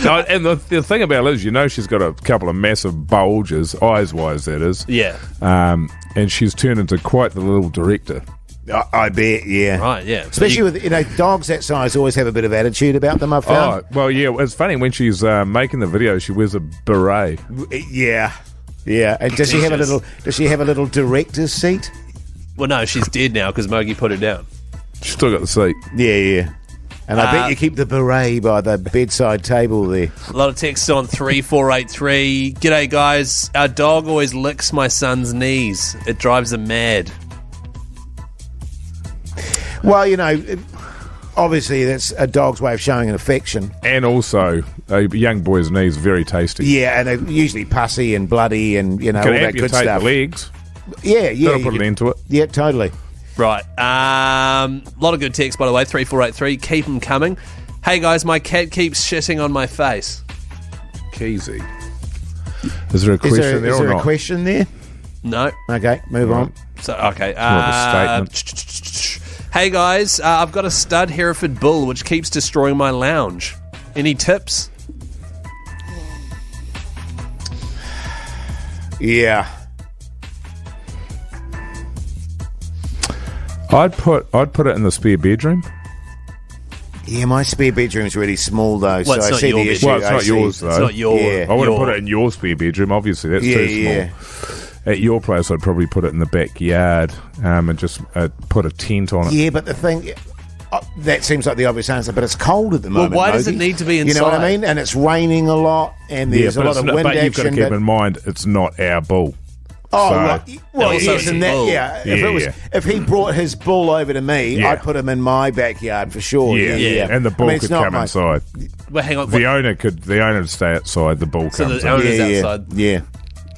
Speaker 6: No, and the thing about it is, she's got a couple of massive bulges, eyes-wise, that is.
Speaker 3: Yeah.
Speaker 6: And she's turned into quite the little director.
Speaker 5: I bet, yeah.
Speaker 3: Right, yeah.
Speaker 5: Especially with, dogs that size always have a bit of attitude about them, I've found.
Speaker 6: Oh, well, yeah, it's funny. When she's making the video, she wears a beret.
Speaker 5: Yeah. And does she have a little director's seat?
Speaker 3: Well, no, she's dead now because Mogi put her down.
Speaker 6: She's still got the seat.
Speaker 5: Yeah. And I bet you keep the beret by the bedside table there.
Speaker 3: A lot of texts on 3483. G'day, guys. Our dog always licks my son's knees. It drives him mad.
Speaker 5: Well, obviously that's a dog's way of showing an affection.
Speaker 6: And also, a young boy's knees are very tasty.
Speaker 5: Yeah, and they're usually pussy and bloody and, all
Speaker 6: Can
Speaker 5: that good
Speaker 6: amputate
Speaker 5: stuff.
Speaker 6: the legs.
Speaker 5: Yeah.
Speaker 6: That'll put an end to it.
Speaker 5: Yeah, totally.
Speaker 3: Right. A lot of good texts, by the way. 3483. Keep them coming. Hey, guys, my cat keeps shitting on my face.
Speaker 6: Keyzie. Is there a question there
Speaker 5: Is
Speaker 6: or
Speaker 5: there
Speaker 6: not?
Speaker 5: a question there?
Speaker 3: No.
Speaker 5: Okay, move on.
Speaker 3: So, okay.
Speaker 6: More of a statement.
Speaker 3: Hey, guys, I've got a stud Hereford bull which keeps destroying my lounge. Any tips?
Speaker 5: Yeah.
Speaker 6: I'd put it in the spare bedroom.
Speaker 5: Yeah, my spare bedroom's really small, though,
Speaker 3: Well,
Speaker 5: so
Speaker 3: it's
Speaker 5: I
Speaker 3: not
Speaker 5: see
Speaker 3: your
Speaker 5: the issue.
Speaker 6: Well, it's
Speaker 5: I
Speaker 6: not
Speaker 5: see.
Speaker 6: yours, though.
Speaker 3: It's not your...
Speaker 5: Yeah.
Speaker 6: I wouldn't
Speaker 3: your-
Speaker 6: put it in your spare bedroom, obviously. That's too small.
Speaker 5: Yeah.
Speaker 6: At your place, I'd probably put it in the backyard and just put a tent on it.
Speaker 5: Yeah, but the thing... that seems like the obvious answer, but it's cold at the moment.
Speaker 3: why does
Speaker 5: Mogi.
Speaker 3: it need to be
Speaker 5: You know what I
Speaker 3: inside?
Speaker 5: mean? And it's raining a lot, and there's a lot of wind
Speaker 6: but you've got to
Speaker 5: action.
Speaker 6: keep in mind, it's not our bull.
Speaker 5: Oh,
Speaker 6: So-
Speaker 5: right. Well,
Speaker 3: Also,
Speaker 5: yes,
Speaker 3: it's
Speaker 5: and
Speaker 3: a
Speaker 5: that,
Speaker 3: bull.
Speaker 5: yeah. If he brought his bull over to me,
Speaker 6: Yeah.
Speaker 5: I'd put him in my backyard for sure. Yeah.
Speaker 6: And the bull
Speaker 5: it's
Speaker 6: could
Speaker 5: not
Speaker 6: come
Speaker 5: my-
Speaker 6: inside.
Speaker 3: Well, hang on.
Speaker 6: The owner would stay outside. The bull
Speaker 3: So
Speaker 6: comes
Speaker 3: the
Speaker 6: in.
Speaker 3: owner's
Speaker 5: Yeah.
Speaker 3: outside.
Speaker 5: Yeah.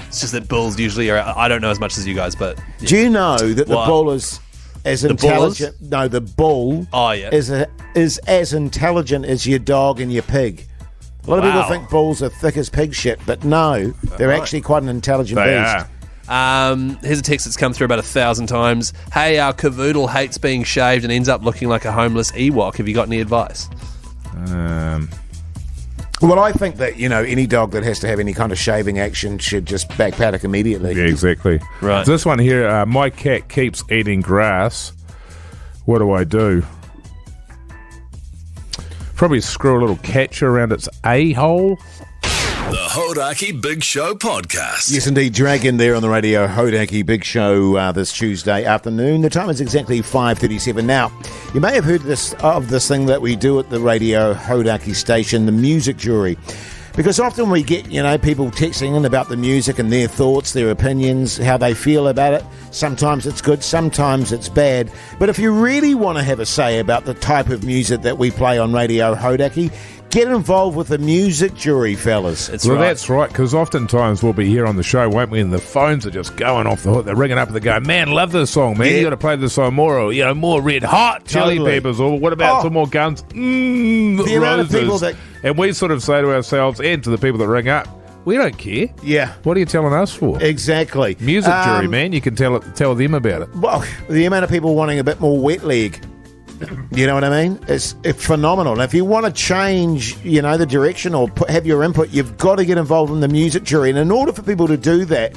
Speaker 3: It's just that bulls usually are... I don't know as much as you guys, but...
Speaker 5: Do you know that the
Speaker 3: What?
Speaker 5: bull is as
Speaker 3: bull is?
Speaker 5: intelligent? No, the bull
Speaker 3: Oh, yeah.
Speaker 5: is as intelligent as your dog and your pig. A lot of people
Speaker 3: Wow.
Speaker 5: think bulls are thick as pig shit, but no, they're actually quite an intelligent
Speaker 6: They
Speaker 5: beast.
Speaker 6: are.
Speaker 3: Here's a text that's come through about 1,000 times. Hey, our cavoodle hates being shaved and ends up looking like a homeless Ewok. Have you got any advice?
Speaker 5: Well, I think that, any dog that has to have any kind of shaving action should just back paddock immediately.
Speaker 6: Yeah, exactly.
Speaker 3: Right.
Speaker 6: This one here, my cat keeps eating grass. What do I do? Probably screw a little catcher around its a-hole.
Speaker 7: The Hodaki Big Show podcast.
Speaker 5: Yes, indeed. Dragon there on the radio. Hodaki Big Show this Tuesday afternoon. The time is exactly 5:37. Now, you may have heard of this thing that we do at the radio Hodaki station, the music jury. Because often we get, people texting in about the music and their thoughts, their opinions, how they feel about it. Sometimes it's good, sometimes it's bad. But if you really want to have a say about the type of music that we play on Radio Hodaki, get involved with the music jury, fellas.
Speaker 6: That's right, because oftentimes we'll be here on the show, won't we? And the phones are just going off the hook. They're ringing up and they're going, man, love this song, man. You got to play this song more, or, more Red Hot Chili Peppers, or what about some more Guns?
Speaker 5: The amount of people that...
Speaker 6: And we sort of say to ourselves and to the people that ring up, we don't care.
Speaker 5: Yeah.
Speaker 6: What are you telling us for?
Speaker 5: Exactly.
Speaker 6: Music jury, man. You can tell them about it.
Speaker 5: Well, the amount of people wanting a bit more wet leg. You know what I mean? It's phenomenal. And if you want to change, the direction or have your input, you've got to get involved in the music jury. And in order for people to do that,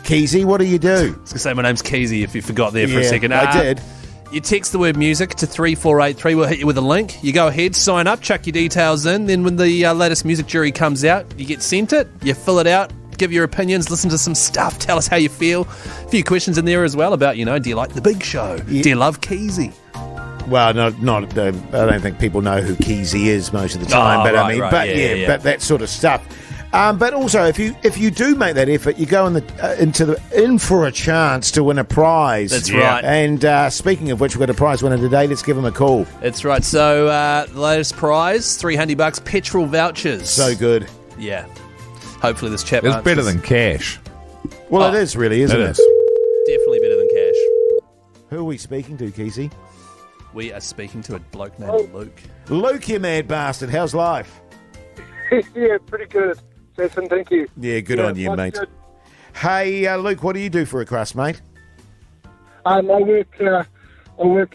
Speaker 5: Keyzie, what do you do?
Speaker 3: I was going to say my name's Keyzie if you forgot there for a second.
Speaker 5: I did.
Speaker 3: You text the word music to 3483. We'll hit you with a link. You go ahead, sign up, chuck your details in. Then when the latest music jury comes out, you get sent it, you fill it out, give your opinions, listen to some stuff, tell us how you feel. A few questions in there as well about, do you like the Big Show? Yeah. Do you love Keyzie?
Speaker 5: Well, I don't think people know who Keyzie is most of the time, but that sort of stuff. But also, if you do make that effort, you go in for a chance to win a prize.
Speaker 3: That's right.
Speaker 5: And speaking of which, we've got a prize winner today. Let's give him a call.
Speaker 3: That's right. So the latest prize, $300 petrol vouchers.
Speaker 5: So good.
Speaker 3: Yeah. Hopefully this chap
Speaker 6: It's better than cash.
Speaker 5: Well, it is really, isn't it?
Speaker 3: Is. Definitely better than cash.
Speaker 5: Who are we speaking to, Keyzie?
Speaker 3: We are speaking to a bloke named Luke.
Speaker 5: Luke, you mad bastard. How's life?
Speaker 10: Yeah, pretty good. Jason, thank you.
Speaker 5: Yeah, good on you, mate. Good. Hey, Luke, what do you do for a crust, mate?
Speaker 10: I work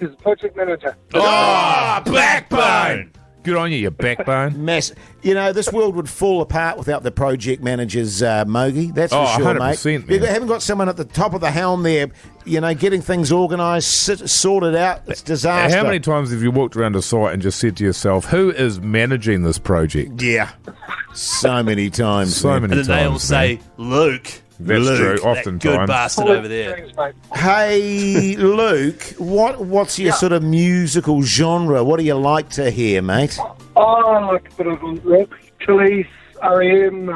Speaker 10: as project manager.
Speaker 6: Oh, backbone! Good on you backbone.
Speaker 5: This world would fall apart without the project manager's Mogi. That's for sure,
Speaker 6: 100%,
Speaker 5: mate. You haven't got someone at the top of the helm there, getting things organised, sorted out. It's disaster.
Speaker 6: How many times have you walked around a site and just said to yourself, who is managing this project?
Speaker 5: Yeah. So many times.
Speaker 3: And then they all say, Luke.
Speaker 6: That's true, oftentimes.
Speaker 3: Good bastard over there.
Speaker 5: Hey, Luke, what's your sort of musical genre? What do you like to hear, mate?
Speaker 10: Oh, I like a bit of rock, Chili's, R.E.M.,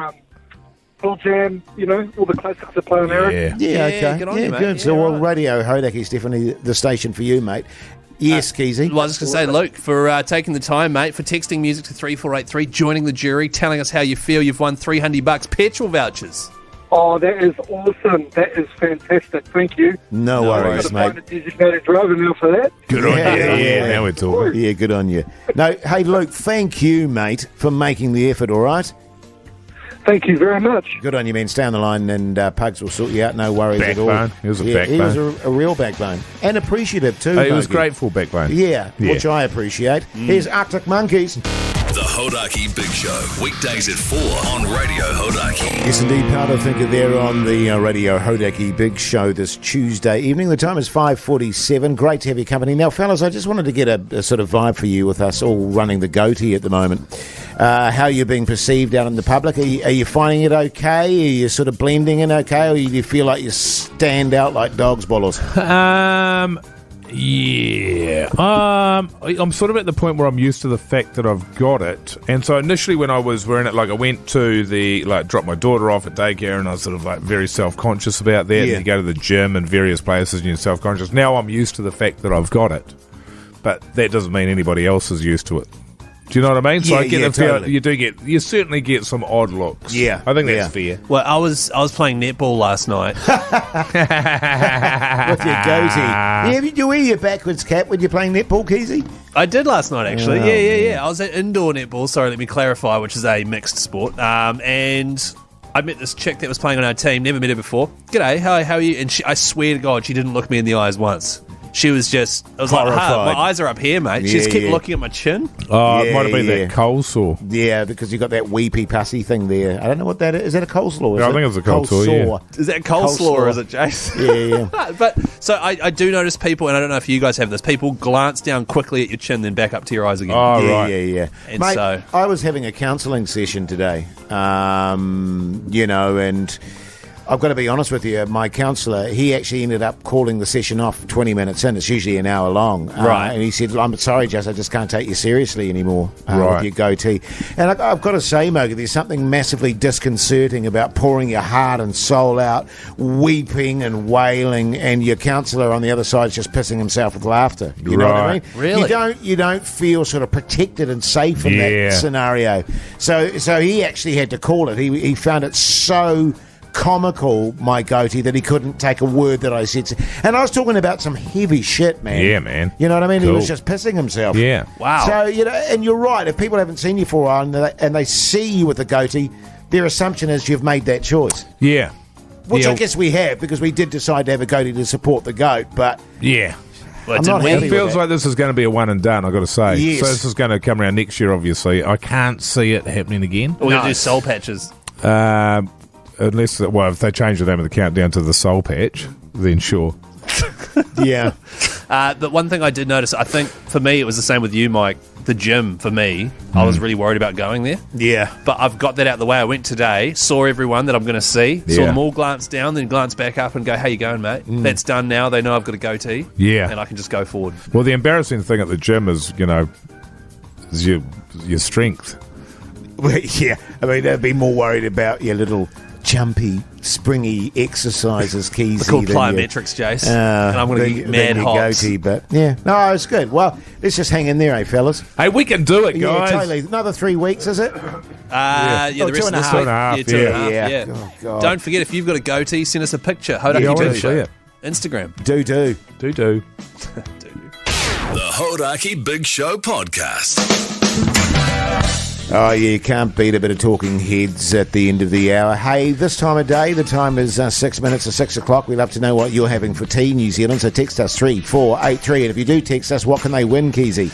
Speaker 10: Pearl Jam, all the classics that play on Eric.
Speaker 5: Yeah, okay.
Speaker 3: Good on you, mate.
Speaker 5: Good. So, Radio Hodaki is definitely the station for you, mate. Yes, Keyzie.
Speaker 3: Well, I was just going to say, Luke, for taking the time, mate, for texting music to 3483, joining the jury, telling us how you feel. You've won $300 petrol vouchers.
Speaker 10: Oh, that is awesome. That is fantastic. Thank you.
Speaker 5: No worries, mate.
Speaker 10: I've got to find a designated driver now for that.
Speaker 6: Good on you. Yeah, now we're talking.
Speaker 5: Yeah, good on you. No, hey, Luke, thank you, mate, for making the effort, all right?
Speaker 10: Thank you very much.
Speaker 5: Good on you, man. Stay on the line and Pugs will sort you out. No worries at all.
Speaker 6: Backbone. He was a backbone.
Speaker 5: He was a real backbone. And appreciative, too.
Speaker 6: He was grateful backbone.
Speaker 5: Yeah, which I appreciate. Here's Arctic Monkeys.
Speaker 7: The Hodaki Big Show, weekdays at 4 on Radio Hodaki.
Speaker 5: Yes, indeed, Powder Thinker there on the Radio Hodaki Big Show this Tuesday evening. The time is 5:47. Great to have your company. Now, fellas, I just wanted to get a sort of vibe for you with us all running the goatee at the moment. How you're being perceived out in the public. Are you finding it okay? Are you sort of blending in okay? Or do you feel like you stand out like dogs, bollers?
Speaker 6: Yeah. I'm sort of at the point where I'm used to the fact that I've got it. And so initially when I was wearing it, I went to dropped my daughter off at daycare and I was sort of very self-conscious about that.
Speaker 5: Yeah.
Speaker 6: And you go to the gym and various places and you're self-conscious. Now I'm used to the fact that I've got it. But that doesn't mean anybody else is used to it. Do you know what I mean? So I get the feel
Speaker 5: totally.
Speaker 6: you certainly get some odd looks.
Speaker 5: Yeah.
Speaker 6: I think that's fair.
Speaker 3: Well, I was playing netball last night.
Speaker 5: With your goatee. Yeah, did you wear your backwards cap when you're playing netball, Keyzie?
Speaker 3: I did last night, actually. Yeah. I was at indoor netball, sorry, let me clarify, which is a mixed sport. And I met this chick that was playing on our team. Never met her before. G'day, hi, how are you? And I swear to God, she didn't look me in the eyes once. She was just, I was
Speaker 5: Horrified.
Speaker 3: like, my eyes are up here, mate. She just kept looking at my chin.
Speaker 6: Oh, it might have been that coleslaw.
Speaker 5: Yeah, because you got that weepy pussy thing there. I don't know what that is. Is that a coleslaw?
Speaker 6: Yeah, I think it's a coleslaw, yeah.
Speaker 3: Is that coleslaw or is it, Jase?
Speaker 5: Yeah.
Speaker 3: But so I do notice people, and I don't know if you guys have this, people glance down quickly at your chin, then back up to your eyes again.
Speaker 6: Oh, right.
Speaker 5: Yeah.
Speaker 3: And
Speaker 5: Mate,
Speaker 3: so
Speaker 5: I was having a counselling session today, and I've got to be honest with you, my counsellor, he actually ended up calling the session off 20 minutes in. It's usually an hour long.
Speaker 3: Right.
Speaker 5: And he said, I'm sorry, Jase, I just can't take you seriously anymore
Speaker 6: Right.
Speaker 5: with your goatee. And I've got to say, Moga, there's something massively disconcerting about pouring your heart and soul out, weeping and wailing, and your counsellor on the other side is just pissing himself with laughter. You know what I mean?
Speaker 3: Really?
Speaker 5: You don't feel sort of protected and safe in that scenario. So he actually had to call it. He found it so comical, my goatee, that he couldn't take a word that I said. And I was talking about some heavy shit, man.
Speaker 6: Yeah, man.
Speaker 5: You know what I mean?
Speaker 6: Cool.
Speaker 5: He was just pissing himself.
Speaker 6: Yeah.
Speaker 3: Wow.
Speaker 5: So, and you're right. If people haven't seen you for a while and they see you with a goatee, their assumption is you've made that choice.
Speaker 6: Yeah.
Speaker 5: Which I guess we have, because we did decide to have a goatee to support the goat, but
Speaker 6: Yeah.
Speaker 3: Well,
Speaker 5: I'm not happy
Speaker 6: It
Speaker 5: with
Speaker 6: feels
Speaker 5: that.
Speaker 6: like this is going to be a one and done, I've got to say.
Speaker 5: Yes.
Speaker 6: So this is going to come around next year, obviously. I can't see it happening again.
Speaker 3: we're going to do soul patches.
Speaker 6: Unless, if they change the name of the countdown to the Soul Patch, then sure.
Speaker 5: Yeah.
Speaker 3: But one thing I did notice, I think for me it was the same with you, Mike. The gym, for me, I was really worried about going there.
Speaker 5: Yeah.
Speaker 3: But I've got that out of the way. I went today, saw everyone that I'm going to see, saw
Speaker 6: Yeah.
Speaker 3: them all glance down, then glance back up and go, how you going, mate? That's done now. They know I've got a goatee.
Speaker 6: Yeah.
Speaker 3: And I can just go forward.
Speaker 6: Well, the embarrassing thing at the gym is, is your strength.
Speaker 5: Well, yeah. I mean, they'd be more worried about your little jumpy, springy exercises, Keyzie.
Speaker 3: They're called
Speaker 5: than
Speaker 3: plyometrics, Jase. And I'm going to get mad
Speaker 5: your
Speaker 3: hops.
Speaker 5: goatee, but yeah. No, it's good. Well, let's just hang in there, fellas?
Speaker 6: Hey, we can do it,
Speaker 5: Yeah,
Speaker 6: guys.
Speaker 5: totally. Another 3 weeks, is it?
Speaker 3: Yeah,
Speaker 5: Oh,
Speaker 3: the rest
Speaker 5: 2
Speaker 3: of
Speaker 5: and a
Speaker 3: this
Speaker 5: half.
Speaker 3: week.
Speaker 6: 2 and a half,
Speaker 3: Yeah, 2 and a half,
Speaker 5: yeah.
Speaker 3: yeah.
Speaker 5: Oh, God.
Speaker 3: Don't forget, if you've got a goatee, send us a picture.
Speaker 6: Yeah, I
Speaker 3: Hodaki
Speaker 6: wanna
Speaker 3: Big
Speaker 6: see
Speaker 3: Show.
Speaker 6: it.
Speaker 3: Instagram.
Speaker 5: Do.
Speaker 6: Do.
Speaker 7: The Hodaki Big Show podcast.
Speaker 5: Oh, yeah, you can't beat a bit of talking heads at the end of the hour. Hey, this time of day, the time is 6 minutes to 6 o'clock. We'd love to know what you're having for tea, New Zealand. So text us 3483. And if you do text us, what can they win, Keyzie?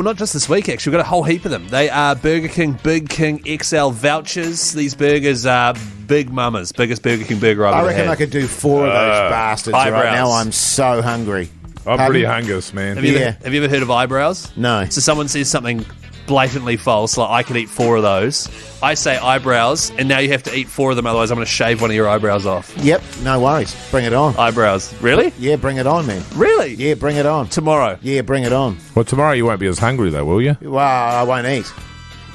Speaker 3: Not just this week, actually. We've got a whole heap of them. They are Burger King Big King XL vouchers. These burgers are big mamas. Biggest Burger King burger I've
Speaker 5: I
Speaker 3: ever
Speaker 5: reckon
Speaker 3: had.
Speaker 5: I could do 4 of those bastards
Speaker 3: eyebrows.
Speaker 5: right now. I'm so hungry.
Speaker 6: I'm
Speaker 5: Pardon?
Speaker 6: pretty hungers, man.
Speaker 3: Have you
Speaker 5: Yeah.
Speaker 3: ever heard of eyebrows?
Speaker 5: No.
Speaker 3: So someone says something blatantly false, like I could eat 4 of those. I say eyebrows, and now you have to eat 4 of them, otherwise I'm going to shave one of your eyebrows off.
Speaker 5: Yep, no worries. Bring it on.
Speaker 3: Eyebrows. Really?
Speaker 5: Yeah, bring it on, man.
Speaker 3: Really?
Speaker 5: Yeah, bring it on.
Speaker 3: Tomorrow.
Speaker 5: Yeah, bring it on.
Speaker 6: Well, tomorrow you won't be as hungry, though, will you?
Speaker 5: Well, I won't eat.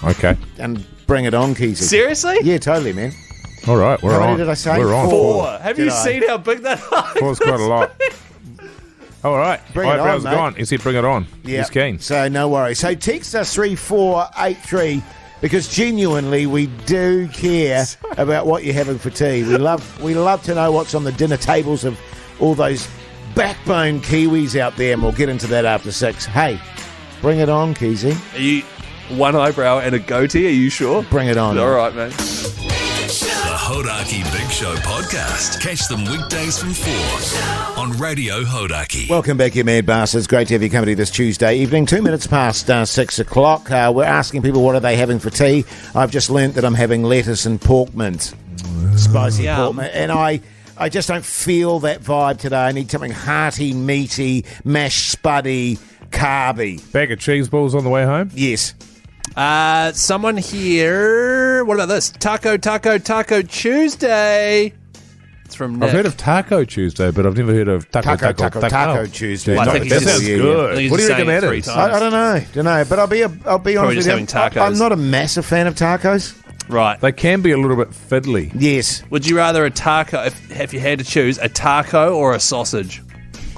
Speaker 6: Okay.
Speaker 5: And bring it on, Keyzie.
Speaker 3: Seriously?
Speaker 5: Yeah, totally, man.
Speaker 6: All right, we're
Speaker 5: How
Speaker 6: on.
Speaker 5: many did I say?
Speaker 6: We're on.
Speaker 3: 4. Have
Speaker 5: Did
Speaker 3: you
Speaker 5: I?
Speaker 3: seen how big that is?
Speaker 6: 4's quite a lot. All right.
Speaker 5: Bring it
Speaker 6: Eyebrows
Speaker 5: on,
Speaker 6: are
Speaker 5: mate.
Speaker 6: gone. He said bring it on.
Speaker 5: Yeah.
Speaker 6: He's keen.
Speaker 5: So no worries. So text us 3483 because genuinely we do care about what you're having for tea. We love to know what's on the dinner tables of all those backbone Kiwis out there, and we'll get into that after 6. Hey, bring it on, Keyzie.
Speaker 3: Are you one eyebrow and a goatee? Are you sure?
Speaker 5: Bring it on.
Speaker 3: All right, mate.
Speaker 7: The Hodaki Big Show podcast. Catch them weekdays from 4 on Radio Hodaki.
Speaker 5: Welcome back, you mad bastards. Great to have you company this Tuesday evening. 2 minutes past 6 o'clock. We're asking people what are they having for tea. I've just learnt that I'm having lettuce and pork mince. Spicy
Speaker 3: Yum.
Speaker 5: pork mince. And I just don't feel that vibe today. I need something hearty, meaty, mashed spuddy, carby.
Speaker 6: Bag of cheese balls on the way home?
Speaker 5: Yes.
Speaker 3: Someone here. What about this? Taco Tuesday. It's from Nick.
Speaker 6: I've heard of Taco Tuesday, but I've never heard of
Speaker 5: Taco Tuesday.
Speaker 3: Well, I
Speaker 5: Not
Speaker 3: think
Speaker 5: the
Speaker 3: he's
Speaker 6: That
Speaker 3: just-
Speaker 6: sounds
Speaker 5: yeah,
Speaker 6: good.
Speaker 3: I think he's
Speaker 6: What do you
Speaker 3: just
Speaker 6: reckon
Speaker 3: saying
Speaker 6: that
Speaker 3: it
Speaker 6: is?
Speaker 3: 3 times.
Speaker 5: I don't know. But I'll be honest
Speaker 3: Probably
Speaker 5: with
Speaker 3: just
Speaker 5: you.
Speaker 3: having tacos.
Speaker 5: I'm not a massive fan of tacos.
Speaker 3: Right.
Speaker 6: They can be a little bit fiddly.
Speaker 5: Yes.
Speaker 3: Would you rather a taco, if you had to choose, a taco or a sausage?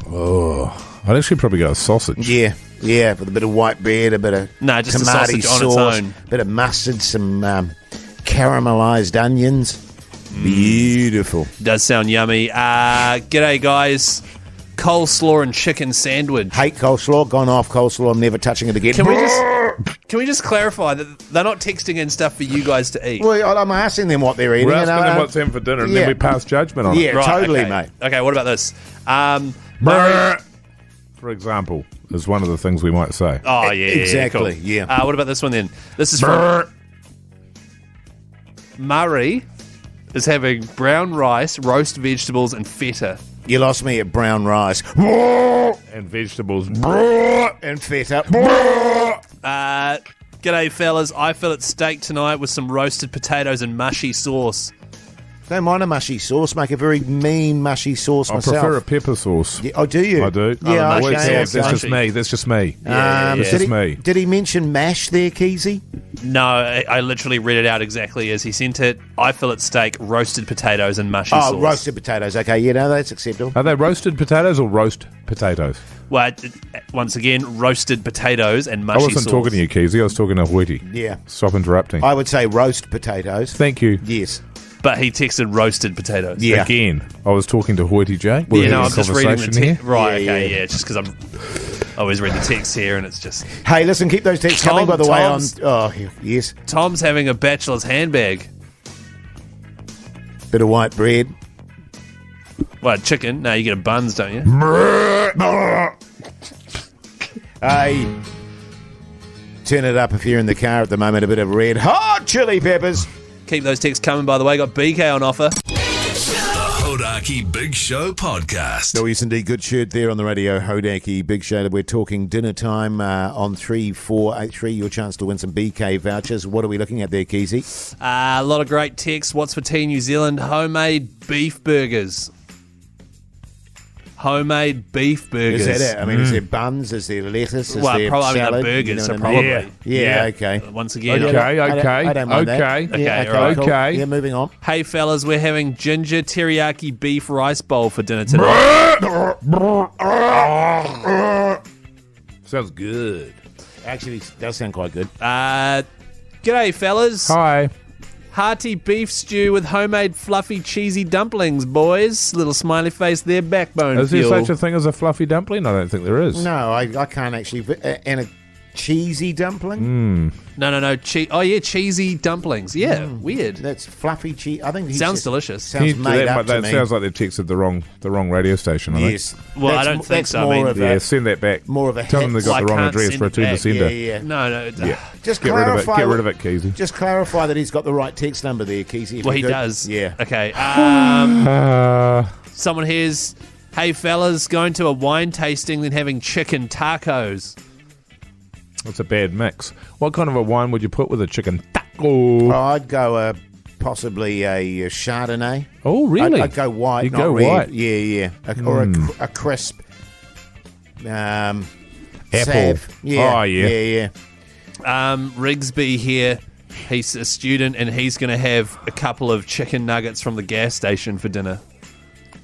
Speaker 6: Oh, I'd actually probably go with sausage.
Speaker 5: Yeah. Yeah, with a bit of white bread, a bit of
Speaker 3: No, just a
Speaker 5: tomato
Speaker 3: sausage on its
Speaker 5: sauce,
Speaker 3: own.
Speaker 5: bit of mustard, some caramelised onions. Beautiful.
Speaker 3: Does sound yummy. G'day, guys. Coleslaw and chicken sandwich.
Speaker 5: Hate coleslaw, gone off coleslaw, I'm never touching it again.
Speaker 3: Can we Can we just clarify that they're not texting in stuff for you guys to eat?
Speaker 5: Well, I'm asking them what they're eating.
Speaker 6: We're asking them what's in for dinner, and then we pass judgment on it.
Speaker 5: Yeah, totally,
Speaker 3: okay.
Speaker 5: mate.
Speaker 3: Okay, what about this?
Speaker 6: For example, is one of the things we might say.
Speaker 3: Oh, yeah.
Speaker 5: Exactly,
Speaker 3: cool.
Speaker 5: yeah.
Speaker 3: What about this one then? This is from Murray is having brown rice, roast vegetables, and feta.
Speaker 5: You lost me at brown rice.
Speaker 6: And vegetables.
Speaker 5: And feta.
Speaker 3: G'day, fellas. I fillet steak tonight with some roasted potatoes and mushy sauce.
Speaker 5: Don't mind a mushy sauce. Make a very mean mushy sauce
Speaker 6: I
Speaker 5: myself.
Speaker 6: prefer a pepper sauce.
Speaker 5: Yeah, oh, do you?
Speaker 6: I do.
Speaker 5: Yeah,
Speaker 6: I always
Speaker 5: okay,
Speaker 6: have. That's
Speaker 5: okay.
Speaker 6: just me. That's just me.
Speaker 5: Did,
Speaker 6: me.
Speaker 5: Did he mention mash there, Keyzie?
Speaker 3: No, I literally read it out exactly as he sent it. I fillet steak, roasted potatoes, and mushy sauce.
Speaker 5: Oh, roasted potatoes. Okay, yeah, no, that's acceptable.
Speaker 6: Are they roasted potatoes or roast potatoes?
Speaker 3: Well, once again, roasted potatoes and mushy
Speaker 6: I
Speaker 3: sauce.
Speaker 6: wasn't talking to you, Keyzie. I was talking to Hoity.
Speaker 5: Yeah.
Speaker 6: Stop interrupting.
Speaker 5: I would say roast potatoes.
Speaker 6: Thank you.
Speaker 5: Yes.
Speaker 3: But he texted roasted potatoes.
Speaker 5: Yeah.
Speaker 6: Again, I was talking to Hoity J.
Speaker 3: Yeah, no, I'm just reading the
Speaker 6: conversation here.
Speaker 3: text. Right,
Speaker 5: Yeah,
Speaker 3: okay,
Speaker 5: yeah.
Speaker 3: yeah, just because I always read the text here and it's just...
Speaker 5: Hey, listen, keep those texts coming, by the way, on...
Speaker 3: Tom's-
Speaker 5: Oh, yes.
Speaker 3: Tom's having a bachelor's handbag.
Speaker 5: Bit of white bread.
Speaker 3: Well, chicken. No, you get a buns, don't you?
Speaker 5: Hey, turn it up if you're in the car at the moment. A bit of red hot chili peppers.
Speaker 3: Keep those texts coming, by the way. Got BK on offer.
Speaker 7: The Hodaki Big Show podcast.
Speaker 5: No, yes, indeed. Good shirt there on the radio. Hodaki Big Show. We're talking dinner time on 3483. Your chance to win some BK vouchers. What are we looking at there, Keyzie?
Speaker 3: A lot of great texts. What's for tea, New Zealand? Homemade beef burgers. Homemade beef burgers.
Speaker 5: Is that it? I mean, is there buns? Is there lettuce? Is
Speaker 3: Well,
Speaker 5: there
Speaker 3: probably
Speaker 5: salad?
Speaker 3: burgers,
Speaker 5: You know
Speaker 3: so
Speaker 5: what I mean?
Speaker 3: probably.
Speaker 5: Yeah, okay.
Speaker 3: Once again,
Speaker 6: Okay,
Speaker 5: I don't mind that.
Speaker 6: okay.
Speaker 5: Yeah,
Speaker 3: Okay, right.
Speaker 5: cool.
Speaker 6: Okay.
Speaker 5: Yeah, moving on.
Speaker 3: Hey, fellas, we're having ginger teriyaki beef rice bowl for dinner today.
Speaker 6: Sounds good.
Speaker 5: Actually, it does sound quite good.
Speaker 3: G'day, fellas.
Speaker 6: Hi.
Speaker 3: Hearty beef stew with homemade fluffy cheesy dumplings, boys. Little smiley face there, backbone
Speaker 6: Is there
Speaker 3: fuel.
Speaker 6: such a thing as a fluffy dumpling? I don't think there is.
Speaker 5: No, I can't actually. And a cheesy dumpling?
Speaker 3: No. Oh, yeah, cheesy dumplings. Yeah, weird.
Speaker 5: That's fluffy cheese. I think he
Speaker 3: Sounds
Speaker 5: just-
Speaker 3: delicious.
Speaker 5: Sounds made up to
Speaker 6: that
Speaker 5: me.
Speaker 6: sounds like they've texted the wrong radio station. I think.
Speaker 5: Yes.
Speaker 3: Well, I
Speaker 5: That's-
Speaker 3: don't think
Speaker 5: that's
Speaker 3: so. I
Speaker 5: more
Speaker 3: mean,
Speaker 5: of
Speaker 6: Yeah,
Speaker 5: a,
Speaker 6: send that back.
Speaker 5: more of a
Speaker 6: Tell them
Speaker 5: hit.
Speaker 6: they got
Speaker 3: Well,
Speaker 6: the
Speaker 3: I
Speaker 6: wrong
Speaker 3: can't
Speaker 6: address
Speaker 3: send
Speaker 6: for a
Speaker 3: it back.
Speaker 6: two-sender.
Speaker 5: Yeah.
Speaker 3: No.
Speaker 6: Yeah.
Speaker 5: Just
Speaker 6: Get rid of it.
Speaker 5: clarify.
Speaker 6: Get rid of it, Keyzie.
Speaker 5: Just clarify that he's got the right text number there, Keyzie. if
Speaker 3: Well,
Speaker 5: you
Speaker 3: he
Speaker 5: could.
Speaker 3: does.
Speaker 5: Yeah.
Speaker 3: Okay. Someone here's, hey, fellas, going to a wine tasting, then having chicken tacos.
Speaker 6: That's a bad mix. What kind of a wine would you put with a chicken taco?
Speaker 5: I'd go possibly a Chardonnay.
Speaker 6: Oh, really?
Speaker 5: I'd go white.
Speaker 6: You'd
Speaker 5: not
Speaker 6: go
Speaker 5: red.
Speaker 6: white.
Speaker 5: Yeah. Or a crisp.
Speaker 6: Apple.
Speaker 5: Sav. Yeah.
Speaker 6: Oh, yeah.
Speaker 3: Rigsby here. He's a student and he's going to have a couple of chicken nuggets from the gas station for dinner.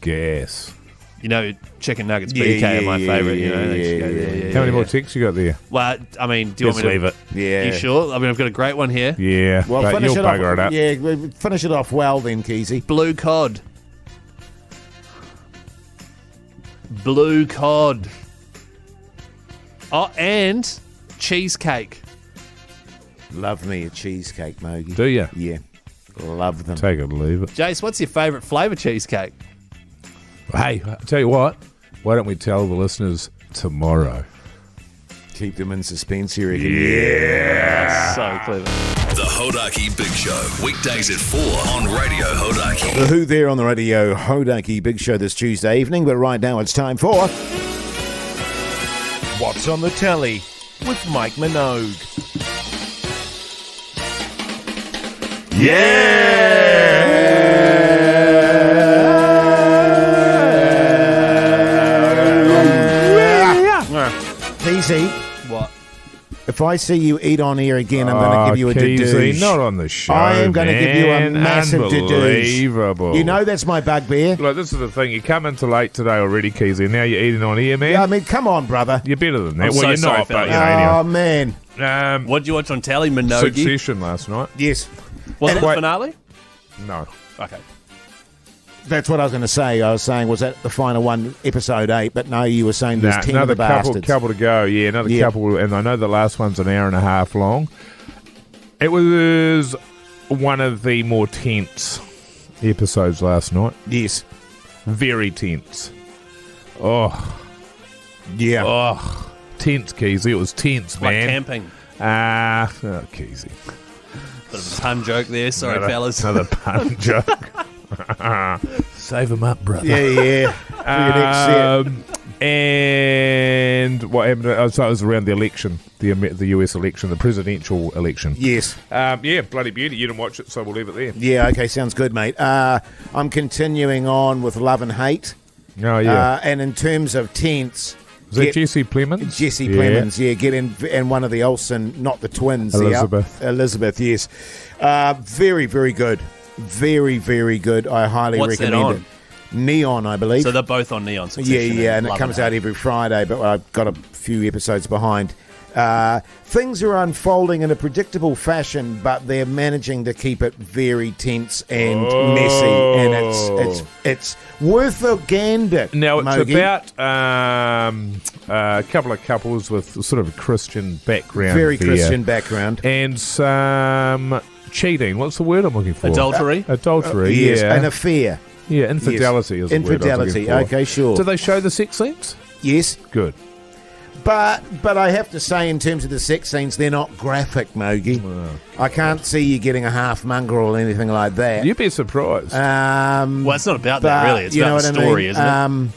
Speaker 6: Gas.
Speaker 3: You know, chicken nuggets,
Speaker 5: Yeah,
Speaker 3: BK are my
Speaker 5: yeah,
Speaker 3: favourite. You
Speaker 5: yeah,
Speaker 3: know, they should
Speaker 5: yeah,
Speaker 3: go there.
Speaker 5: yeah.
Speaker 3: Yeah,
Speaker 6: How many
Speaker 3: yeah.
Speaker 6: more texts you got there?
Speaker 3: Well, I mean, do you
Speaker 6: Just
Speaker 3: want me to
Speaker 6: leave it.
Speaker 5: Yeah.
Speaker 3: You sure? I mean, I've got a great one here.
Speaker 6: Yeah.
Speaker 5: Well,
Speaker 6: but
Speaker 5: finish
Speaker 6: you'll
Speaker 5: it off.
Speaker 6: bugger it up.
Speaker 5: Yeah, finish it off well then, Keyzie.
Speaker 3: Blue cod. Blue cod. Oh, and cheesecake.
Speaker 5: Love me a cheesecake, Mogi.
Speaker 6: Do you?
Speaker 5: Yeah. Love them.
Speaker 6: Take it or leave it.
Speaker 3: Jace, what's your favourite flavour cheesecake?
Speaker 6: Hey, I tell you what. Why don't we tell the listeners tomorrow?
Speaker 5: Keep them in suspense here. Reckon.
Speaker 3: So clever.
Speaker 7: The Hodaki Big Show. Weekdays at 4 on Radio Hodaki.
Speaker 5: The Who there on the radio Hodaki Big Show this Tuesday evening, but right now it's time for What's on the Telly with Mike Minogue. Keyzie,
Speaker 3: What?
Speaker 5: if I see you eat on air again, I'm going to give you a
Speaker 6: Keyzie,
Speaker 5: dedouche.
Speaker 6: not on the show.
Speaker 5: I am going to give you a
Speaker 6: man.
Speaker 5: massive dedouche.
Speaker 6: Unbelievable.
Speaker 5: You know that's my bugbear.
Speaker 6: Look, this is the thing. You come in too late today already, Keyzie, and now you're eating on here, man.
Speaker 5: Yeah, I mean, come on, brother.
Speaker 6: You're better than that.
Speaker 3: I'm
Speaker 6: well,
Speaker 3: so
Speaker 6: you're
Speaker 3: sorry,
Speaker 6: not, but
Speaker 3: fella.
Speaker 6: you know,
Speaker 5: Oh, man.
Speaker 6: anyway.
Speaker 3: What did you watch on telly, Minogue?
Speaker 6: Succession last night.
Speaker 5: Yes.
Speaker 3: Was it the
Speaker 6: Wait.
Speaker 3: finale?
Speaker 6: No.
Speaker 3: Okay.
Speaker 5: That's what I was going to say. I was saying, was that the final one, episode 8? But no, you were saying there's 10 of the bastards.
Speaker 6: Couple to go. Yeah, another couple, and I know the last one's an hour and a half long. It was one of the more tense episodes last night.
Speaker 5: Yes.
Speaker 6: Very tense. Oh.
Speaker 5: Yeah.
Speaker 6: Oh. Tense, Keyzie. It was tense, man.
Speaker 3: Like camping.
Speaker 6: Keyzie.
Speaker 3: Bit of a pun joke there. Sorry, fellas.
Speaker 6: Another pun joke. Save them up, brother.
Speaker 5: Yeah. For your next set.
Speaker 6: And what happened? So it was around the election, the US election, the presidential election.
Speaker 5: Yes.
Speaker 6: Yeah, bloody beauty. You didn't watch it, so we'll leave it there.
Speaker 5: Yeah, okay, sounds good, mate. I'm continuing on with Love and Hate.
Speaker 6: Oh, yeah.
Speaker 5: And in terms of tense...
Speaker 6: Is that Jesse Plemons?
Speaker 5: Jesse Plemons, yeah. Get in one of the Olsen, not the twins. Elizabeth, yes. Very, very good. Very, very good. I highly recommend it. Neon, I believe.
Speaker 3: So they're both on Neon.
Speaker 5: Yeah, and it comes out every Friday, but I've got a few episodes behind. Things are unfolding in a predictable fashion, but they're managing to keep it very tense and messy, and it's worth a gander.
Speaker 6: Now, it's
Speaker 5: Mogi.
Speaker 6: about a couple of couples with sort of a Christian background.
Speaker 5: Very
Speaker 6: there.
Speaker 5: Christian background.
Speaker 6: And some cheating. What's the word I'm looking for?
Speaker 3: Adultery.
Speaker 6: Yes,
Speaker 5: an affair.
Speaker 6: Yeah, infidelity is the word I was
Speaker 5: infidelity.
Speaker 6: looking for.
Speaker 5: Okay, sure.
Speaker 6: Do they show the sex scenes?
Speaker 5: Yes.
Speaker 6: Good.
Speaker 5: But I have to say, in terms of the sex scenes, they're not graphic, Mogi. I can't see you getting a half mongrel or anything like that.
Speaker 6: You'd be surprised.
Speaker 3: Well, it's not about that, really. It's about the story, isn't it?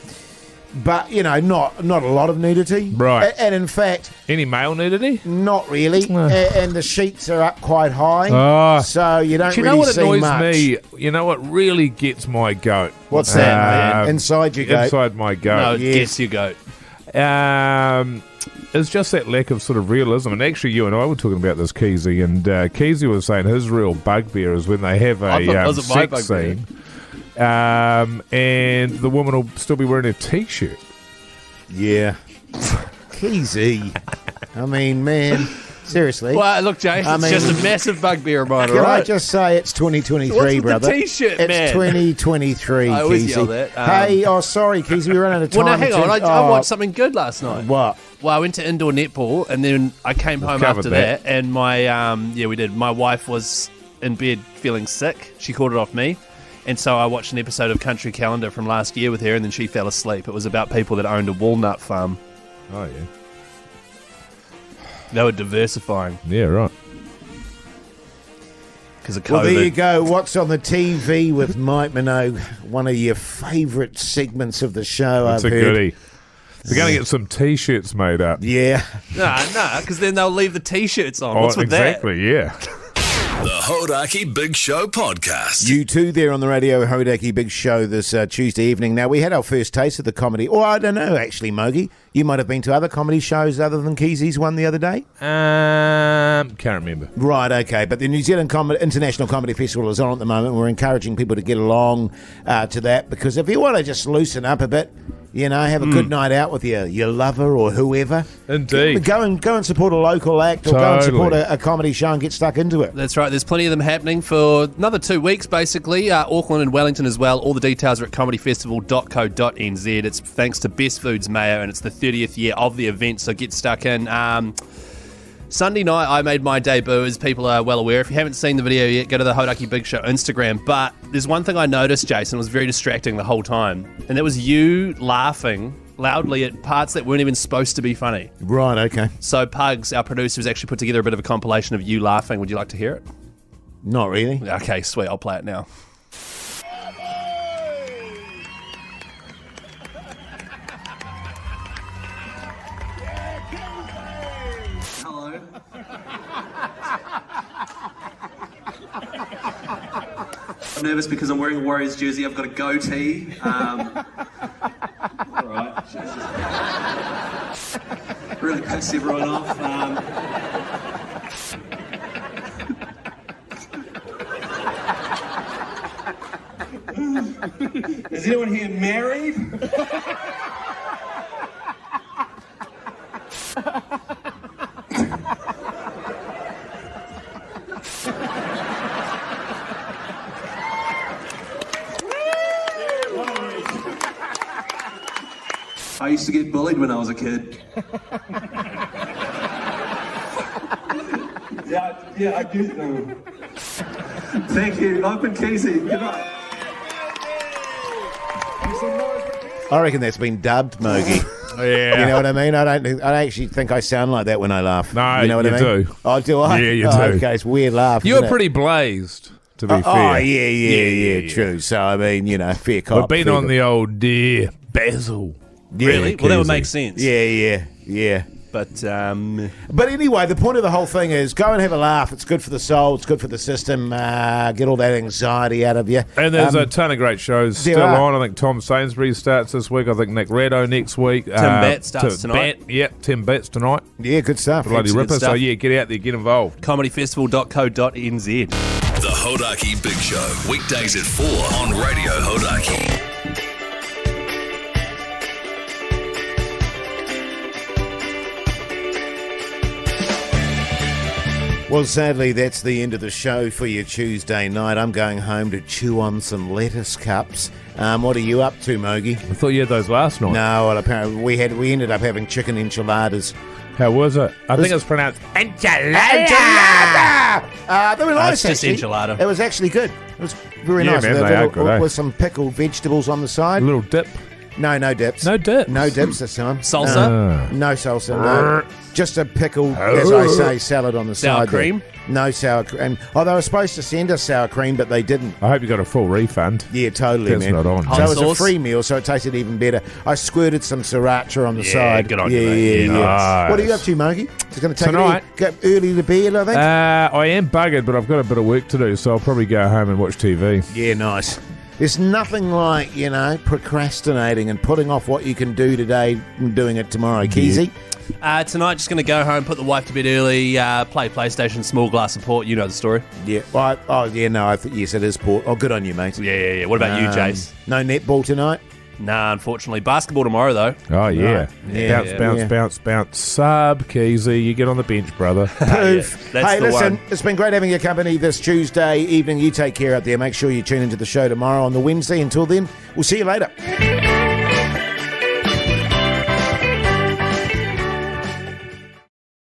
Speaker 5: But, not a lot of nudity.
Speaker 6: Right.
Speaker 5: And in fact...
Speaker 6: Any male nudity?
Speaker 5: Not really. And the sheets are up quite high. So you don't really see much.
Speaker 6: You know what annoys me? You know what really gets my goat?
Speaker 5: What's that, man? Inside your goat?
Speaker 6: Inside my goat.
Speaker 3: No, it gets your goat.
Speaker 6: It's just that lack of sort of realism. And actually, you and I were talking about this, Keyzie, and Keyzie was saying his real bugbear is when they have a sex scene. And the woman will still be wearing a T-shirt.
Speaker 5: Yeah. Keyzie. I mean, man, seriously.
Speaker 3: Well, look, Jase, it's just a massive bugbear of mine,
Speaker 5: Can I just say it's 2023,
Speaker 3: What's
Speaker 5: brother?
Speaker 3: The T-shirt,
Speaker 5: it's
Speaker 3: man?
Speaker 5: 2023,
Speaker 3: I always
Speaker 5: Keyzie.
Speaker 3: yell that.
Speaker 5: Hey, sorry, Keyzie, we ran out of time.
Speaker 3: Well, no, hang on. I watched something good last night.
Speaker 5: What?
Speaker 3: Well, I went to indoor netball, and then I came home after that, and my we did. My wife was in bed feeling sick. She called it off me. And so I watched an episode of Country Calendar from last year with her, and then she fell asleep. It was about people that owned a walnut farm.
Speaker 6: Oh, yeah.
Speaker 3: They were diversifying.
Speaker 6: Yeah, right.
Speaker 3: Because of COVID.
Speaker 5: Well, there you go. What's on the TV with Mike Minogue? One of your favourite segments of the show,
Speaker 6: That's
Speaker 5: I've
Speaker 6: a
Speaker 5: heard.
Speaker 6: goodie. We're going to get some T-shirts made up.
Speaker 5: Yeah.
Speaker 3: No, because then they'll leave the T-shirts on. What's with
Speaker 6: exactly, yeah.
Speaker 7: The Hodaki Big Show Podcast.
Speaker 5: You too there on the radio, Hodaki Big Show this Tuesday evening. Now, we had our first taste of the comedy. Or I don't know, actually, Mogi. You might have been to other comedy shows other than Keyzie's one the other day?
Speaker 6: Can't remember.
Speaker 5: Right, okay. But the New Zealand International Comedy Festival is on at the moment. We're encouraging people to get along to that, because if you want to just loosen up a bit, have a good night out with your lover or whoever.
Speaker 6: Indeed.
Speaker 5: Go and support a local act, or go and support a comedy show and get stuck into it.
Speaker 3: That's right. There's plenty of them happening for another 2 weeks, basically. Auckland and Wellington as well. All the details are at comedyfestival.co.nz. It's thanks to Best Foods Mayo, and it's the 30th year of the event, so get stuck in. Sunday night, I made my debut, as people are well aware. If you haven't seen the video yet, go to the Hodaki Big Show Instagram. But there's one thing I noticed, Jason, was very distracting the whole time, and that was you laughing loudly at parts that weren't even supposed to be funny.
Speaker 5: Right, okay.
Speaker 3: So Pugs, our producer, has actually put together a bit of a compilation of you laughing. Would you like to hear it?
Speaker 5: Not really.
Speaker 3: Okay, sweet. I'll play it now. I'm nervous because I'm wearing a Warriors jersey. I've got a goatee. All right. Really pissed everyone off. Is anyone here married?
Speaker 11: I used to get bullied when I was a kid. yeah, I do. Thank you. I've been Keyzie. Good night.
Speaker 5: I reckon that's been dubbed, Mogi.
Speaker 6: Yeah.
Speaker 5: You know what I mean? I don't actually think I sound like that when I laugh.
Speaker 6: No,
Speaker 5: you know what I mean?
Speaker 6: do.
Speaker 5: Oh, do I?
Speaker 6: Yeah, you
Speaker 5: oh,
Speaker 6: do.
Speaker 5: Okay, it's a weird laugh.
Speaker 6: You're
Speaker 5: isn't it?
Speaker 6: pretty blazed, to be fair.
Speaker 5: Oh, yeah, true. So, I mean, fair cop.
Speaker 6: We've been on the old dear Basil.
Speaker 5: Yeah,
Speaker 3: Really? Well, that would
Speaker 6: Keyzie.
Speaker 3: make sense.
Speaker 5: Yeah.
Speaker 3: But
Speaker 5: anyway, the point of the whole thing is go and have a laugh. It's good for the soul. It's good for the system. Get all that anxiety out of you.
Speaker 6: And there's a ton of great shows
Speaker 5: there
Speaker 6: still
Speaker 5: are.
Speaker 6: on. I think Tom Sainsbury starts this week. I think Nick Reddo next week. Tim
Speaker 3: Bat starts tonight.
Speaker 6: Yep, Tim Bat's tonight.
Speaker 5: Yeah, good stuff.
Speaker 6: Bloody
Speaker 3: Excellent
Speaker 6: ripper. So,
Speaker 3: stuff.
Speaker 6: yeah, get out there, get involved.
Speaker 3: comedyfestival.co.nz.
Speaker 7: The Hodaki Big Show, weekdays at 4 on Radio Hodaki.
Speaker 5: Well, sadly, that's the end of the show for your Tuesday night. I'm going home to chew on some lettuce cups. What are you up to, Mogi?
Speaker 6: I thought you had those last night.
Speaker 5: No, well, apparently we ended up having chicken enchiladas.
Speaker 6: How was it? I think it's pronounced enchilada.
Speaker 5: They were nice,
Speaker 3: just
Speaker 5: actually.
Speaker 3: enchilada.
Speaker 5: It was actually good. It was very
Speaker 6: Yeah,
Speaker 5: nice.
Speaker 6: man,
Speaker 5: With
Speaker 6: they are good, eh?
Speaker 5: with some pickled vegetables on the side.
Speaker 6: A little dip.
Speaker 5: No dips.
Speaker 6: No dips?
Speaker 5: No dips this time.
Speaker 3: Salsa?
Speaker 5: No salsa, no. Just a pickled, as I say, salad on the
Speaker 3: Sour
Speaker 5: side. there.
Speaker 3: cream?
Speaker 5: No sour cream. Oh, they were supposed to send us sour cream, but they didn't.
Speaker 6: I hope you got a full refund.
Speaker 5: Yeah, totally,
Speaker 6: That's
Speaker 5: man.
Speaker 6: not on.
Speaker 5: So
Speaker 3: Hot
Speaker 5: it was
Speaker 3: sauce?
Speaker 5: a free meal, so it tasted even better. I squirted some sriracha on the side.
Speaker 3: good on
Speaker 5: yeah,
Speaker 3: you, mate.
Speaker 5: Yeah.
Speaker 6: Nice.
Speaker 5: What are you up to, Mogi? It's going to take
Speaker 6: Tonight?
Speaker 5: go early to bed, I think.
Speaker 6: I am buggered, but I've got a bit of work to do, so I'll probably go home and watch TV.
Speaker 5: Yeah, nice. There's nothing like, procrastinating and putting off what you can do today and doing it tomorrow. Keyzie?
Speaker 3: Tonight, just going to go home, put the wife to bed early, play PlayStation, small glass of port. You know the story.
Speaker 5: Yeah. Yes, it is port. Oh, good on you, mate.
Speaker 3: Yeah. What about you, Jase?
Speaker 5: No netball tonight?
Speaker 3: Nah, unfortunately. Basketball tomorrow, though.
Speaker 6: Oh, yeah.
Speaker 5: Yeah.
Speaker 6: Bounce. Sub, Keyzie. You get on the bench, brother.
Speaker 5: Poof.
Speaker 3: That's
Speaker 5: Hey,
Speaker 3: the
Speaker 5: listen,
Speaker 3: one.
Speaker 5: it's been great having your company this Tuesday evening. You take care out there. Make sure you tune into the show tomorrow on the Wednesday. Until then, we'll see you later.